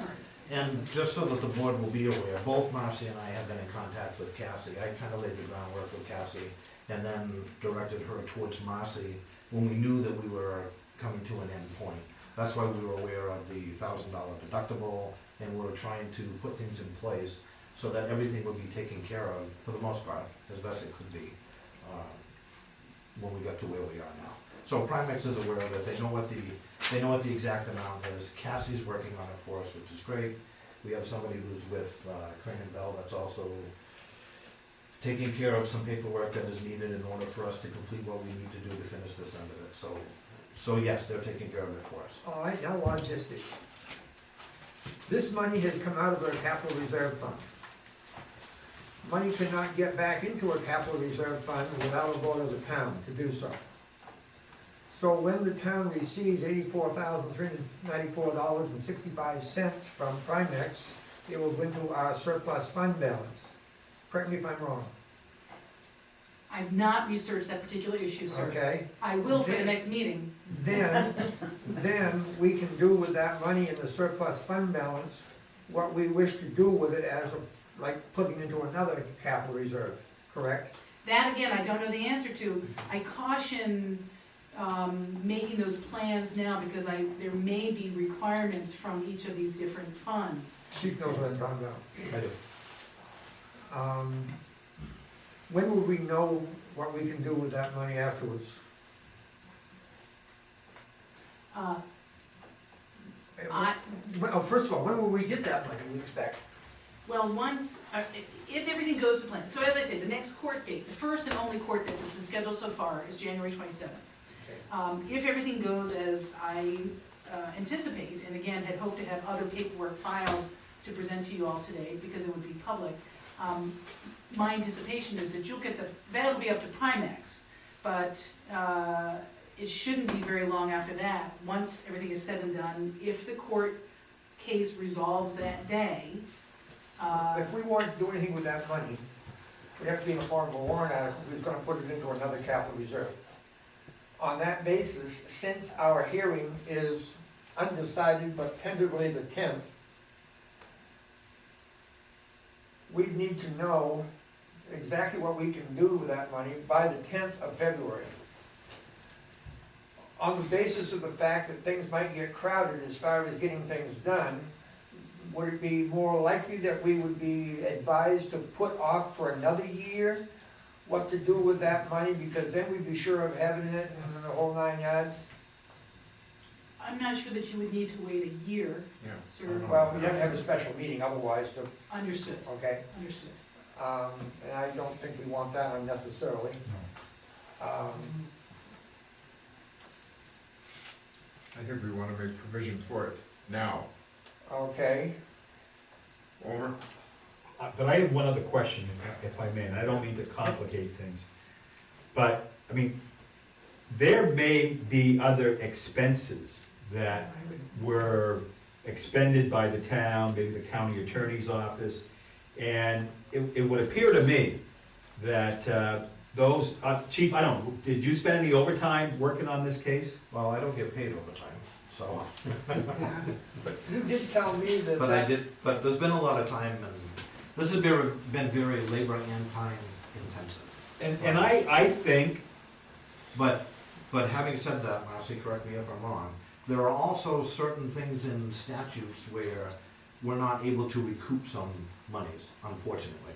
And just so that the board will be aware, both Marcy and I have been in contact with Cassie. I kind of laid the groundwork with Cassie and then directed her towards Marcy when we knew that we were coming to an end point. That's why we were aware of the $1,000 deductible, and we were trying to put things in place so that everything would be taken care of, for the most part, as best it could be, when we got to where we are now. So Primex is aware of it, they know what the exact amount is. Cassie's working on it for us, which is great. We have somebody who's with Crane and Bell that's also taking care of some paperwork that is needed in order for us to complete what we need to do to finish this end of it, so yes, they're taking care of it for us. All right, now logistics. This money has come out of our capital reserve fund. Money cannot get back into a capital reserve fund without a vote of the town to do so. So when the town receives $84,394.65 from Primex, it will go into our surplus fund balance. Correct me if I'm wrong, I've not researched that particular issue, sir. okay? I will for the next meeting. Then we can do with that money in the surplus fund balance what we wish to do with it as like putting into another capital reserve, correct? That, again, I don't know the answer to. I caution making those plans now because there may be requirements from each of these different funds. Chief knows what I'm talking about. I do. When will we know what we can do with that money afterwards? Well, first of all, when will we get that money, we expect? Well, once, if everything goes to plan, so as I say, the next court date, the first and only court date that's been scheduled so far is January 27th. If everything goes as I anticipate, and again, had hoped to have other paperwork filed to present to you all today, because it would be public, my anticipation is that you'll get that'll be up to Primex, but it shouldn't be very long after that, once everything is said and done, if the court case resolves that day. If we want to do anything with that money, we have to be in the form of a warrant article, who's gonna put it into another capital reserve. On that basis, since our hearing is undecided but tentatively the 10th, we need to know exactly what we can do with that money by the 10th of February. On the basis of the fact that things might get crowded as far as getting things done, would it be more likely that we would be advised to put off for another year what to do with that money, because then we'd be sure of having it in the whole 9 yards? I'm not sure that you would need to wait a year, Yeah. sir. Well, we'd have to have a special meeting otherwise to, Understood, okay? understood. And I don't think we want that unnecessarily. I think we wanna make provision for it now. Okay, Over? But I have one other question, if I may, and I don't mean to complicate things. But, I mean, there may be other expenses that were expended by the town, maybe the county attorney's office. And it would appear to me that those, Chief, I don't know, did you spend any overtime working on this case? Well, I don't get paid overtime, so, but you did tell me that. but I did, but there's been a lot of time, and this has been very labor and time intensive. And I think, But having said that, Marcy, correct me if I'm wrong, there are also certain things in statutes where we're not able to recoup some monies, unfortunately.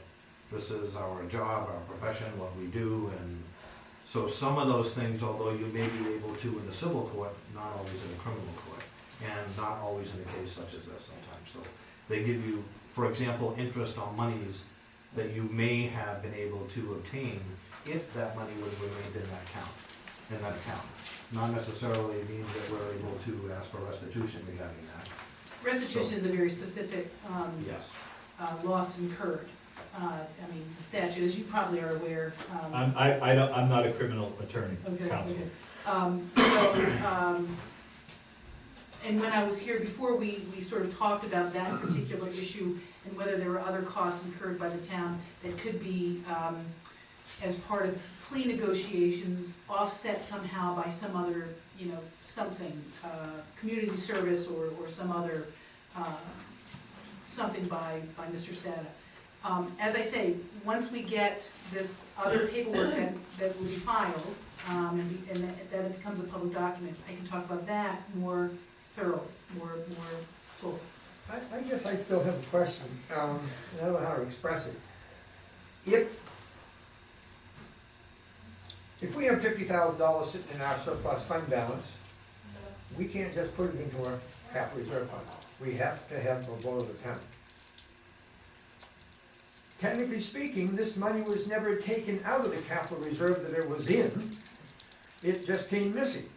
This is our job, our profession, what we do, and so some of those things, although you may be able to in the civil court, not always in the criminal court, and not always in a case such as this sometimes. So they give you, for example, interest on monies that you may have been able to obtain if that money would have remained in that account. Not necessarily means that we're able to ask for restitution regarding that. Restitution is a very specific Yes. loss incurred. I mean, the statute, as you probably are aware. I'm not a criminal attorney, Okay, counsel. okay. And when I was here before, we sort of talked about that particular issue and whether there were other costs incurred by the town that could be, as part of plea negotiations, offset somehow by some other, something, community service or some other, something by Mr. Stata. As I say, once we get this other paperwork that will be filed, and that it becomes a public document, I can talk about that more thoroughly, more full. I guess I still have a question, I don't know how to express it. If we have $50,000 sitting in our surplus fund balance, we can't just put it into our capital reserve fund. We have to have a vote of the town. technically speaking, this money was never taken out of the capital reserve that it was in. It just came missing.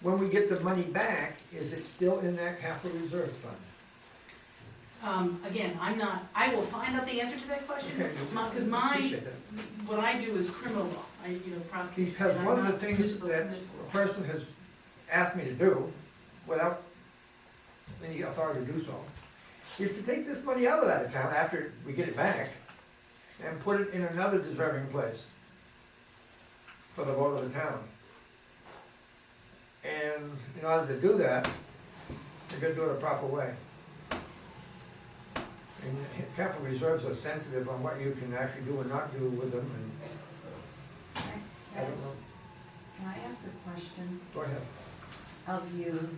When we get the money back, is it still in that capital reserve fund? Again, I will find out the answer to that question, Okay, because appreciate that. what I do is criminal law, prosecute. Because and I'm one of the not things municipal- that municipal a law. person has asked me to do, without any authority to do so, is to take this money out of that account after we get it back and put it in another deserving place for the vote of the town. And in order to do that, you're gonna do it a proper way. And capital reserves are sensitive on what you can actually do and not do with them, and I don't know. Can I ask a question Go ahead. of you?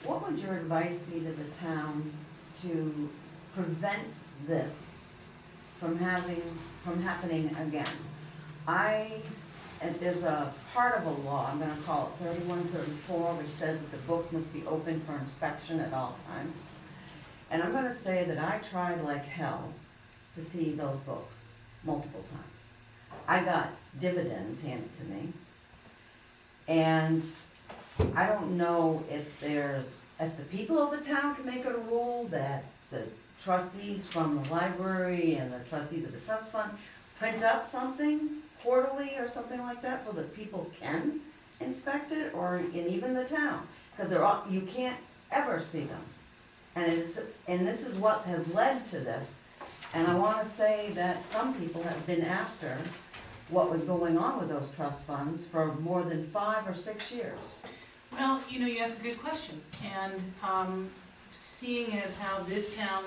What would your advice be to the town to prevent this from happening again? And there's a part of a law, I'm gonna call it 3134, which says that the books must be open for inspection at all times. And I'm gonna say that I tried like hell to see those books multiple times. I got dividends handed to me. And I don't know if the people of the town can make it a rule that the trustees from the library and the trustees of the trust fund print up something quarterly or something like that so that people can inspect it, and even the town, because you can't ever see them. And this is what has led to this. And I wanna say that some people have been after what was going on with those trust funds for more than 5 or 6 years. Well, you ask a good question, and seeing as how this town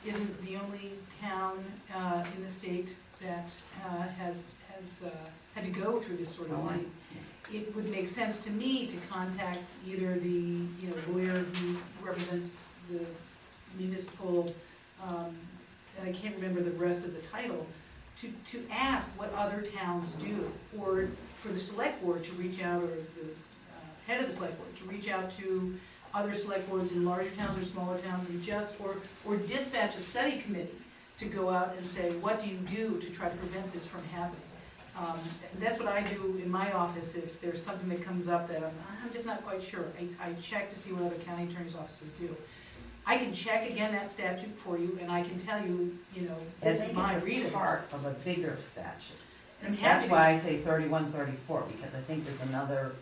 isn't the only town in the state that has had to go through this sort of thing, it would make sense to me to contact either the lawyer who represents the municipal, and I can't remember the rest of the title, to ask what other towns do, or for the select board to reach out, or the head of the select board to reach out to other select boards in larger towns or smaller towns, and or dispatch a study committee to go out and say, what do you do to try to prevent this from happening? That's what I do in my office if there's something that comes up that I'm just not quite sure. I check to see what other county attorney's offices do. I can check again that statute for you, and I can tell you, this is my I think reading. it's part of a bigger statute. And I'm happy That's to- why I say 3134, because I think there's another,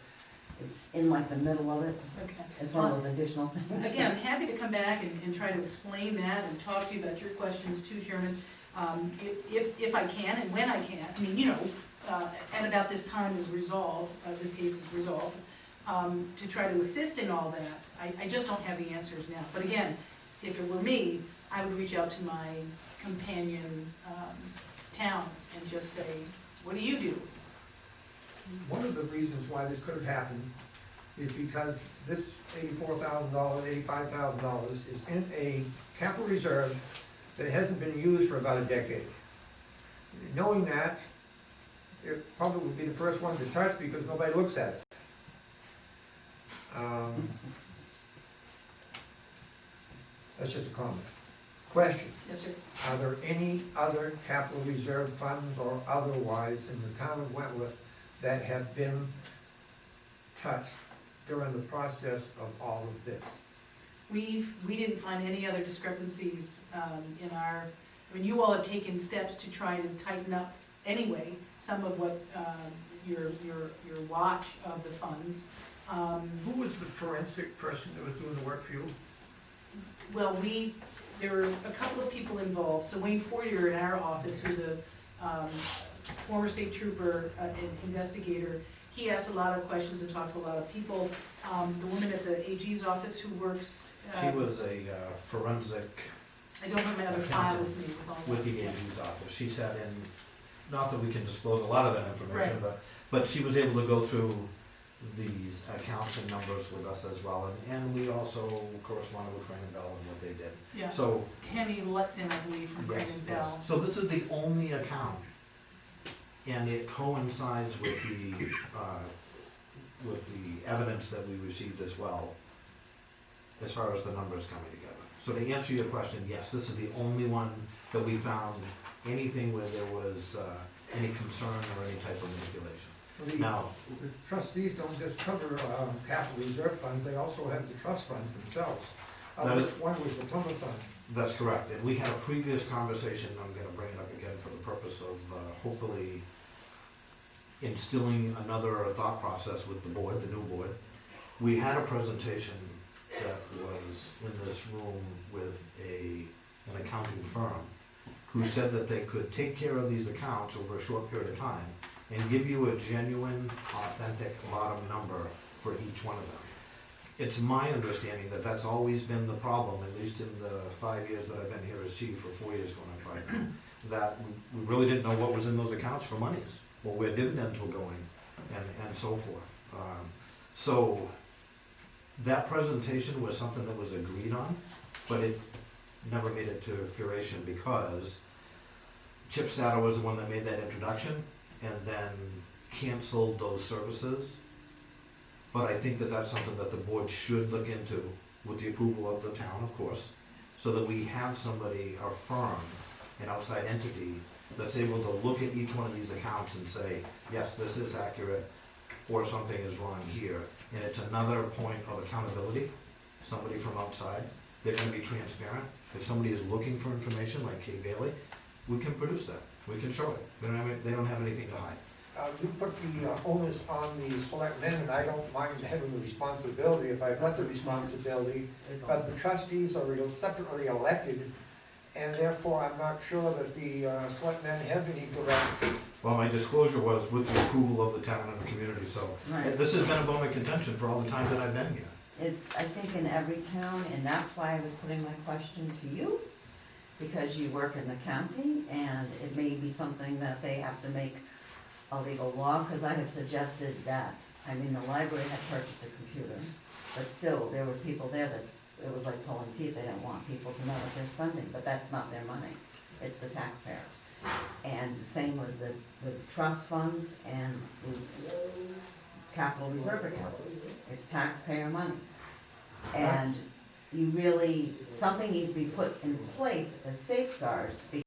it's in like the middle of it. Okay. It's one of those additional things. Again, I'm happy to come back and try to explain that and talk to you about your questions too, Sherman, if I can and when I can. I mean, at about this time is resolved, this case is resolved, to try to assist in all that. I just don't have the answers now. But again, if it were me, I would reach out to my companion towns and just say, what do you do? One of the reasons why this could have happened is because this $84,000, $85,000 is in a capital reserve that hasn't been used for about a decade. Knowing that, it probably would be the first one to touch because nobody looks at it. That's just a comment. Question. Yes, sir. Are there any other capital reserve funds or otherwise in the town of Wentworth that have been touched during the process of all of this? We didn't find any other discrepancies in our, you all have taken steps to try to tighten up anyway some of what your watch of the funds. Who was the forensic person that was doing the work for you? Well, there were a couple of people involved. So Wayne Fortier in our office, who's a former state trooper, an investigator, he asked a lot of questions and talked to a lot of people. The woman at the AG's office who works. She was a forensic I don't have my other file with me with all that. with the AG's office. She sat in, not that we can disclose a lot of that information, Right. but she was able to go through these accounts and numbers with us as well. And we also corresponded with Crane and Bell and what they did. Yeah. So, Tammy Lutzen, I believe, from yes, Crane and yes. Bell. So this is the only account, and it coincides with the evidence that we received as well, as far as the numbers coming together. So to answer your question, yes, this is the only one that we found anything where there was any concern or any type of manipulation. The- Now, The trustees don't just cover capital reserve funds, they also have the trust funds themselves. That is- Which one was the Plymouth fund? that's correct, and we had a previous conversation, I'm gonna bring it up again for the purpose of hopefully instilling another thought process with the board, the new board. We had a presentation that was in this room with an accounting firm who said that they could take care of these accounts over a short period of time and give you a genuine, authentic bottom number for each one of them. It's my understanding that that's always been the problem, at least in the 5 years that I've been here as chief, or 4 years going on 5 now, that we really didn't know what was in those accounts for monies, or where dividends were going, and so forth. So that presentation was something that was agreed on, but it never made it to fruition because Chip Statter was the one that made that introduction and then canceled those services. But I think that that's something that the board should look into with the approval of the town, of course, so that we have somebody, a firm, an outside entity, that's able to look at each one of these accounts and say, yes, this is accurate, or something is wrong here. And it's another point of accountability, somebody from outside, they're gonna be transparent. If somebody is looking for information, like Kay Bailey, we can produce that, we can show it. They don't have anything to hide. You put the onus on the selectmen, and I don't mind having the responsibility if I've got the responsibility, but the trustees are separately elected, and therefore I'm not sure that the selectmen have any direct. Well, my disclosure was with the approval of the town and the community, so Right. this has been a bone of contention for all the time that I've been here. It's, I think, in every town, and that's why I was putting my question to you, because you work in the county, and it may be something that they have to make a legal law, because I have suggested that, I mean, the library had purchased a computer, but still, there were people there that, it was like pulling teeth, they didn't want people to know what they're spending, but that's not their money, it's the taxpayers. And the same with the trust funds and these capital reserve accounts, it's taxpayer money. And you really, something needs to be put in place as safeguards, because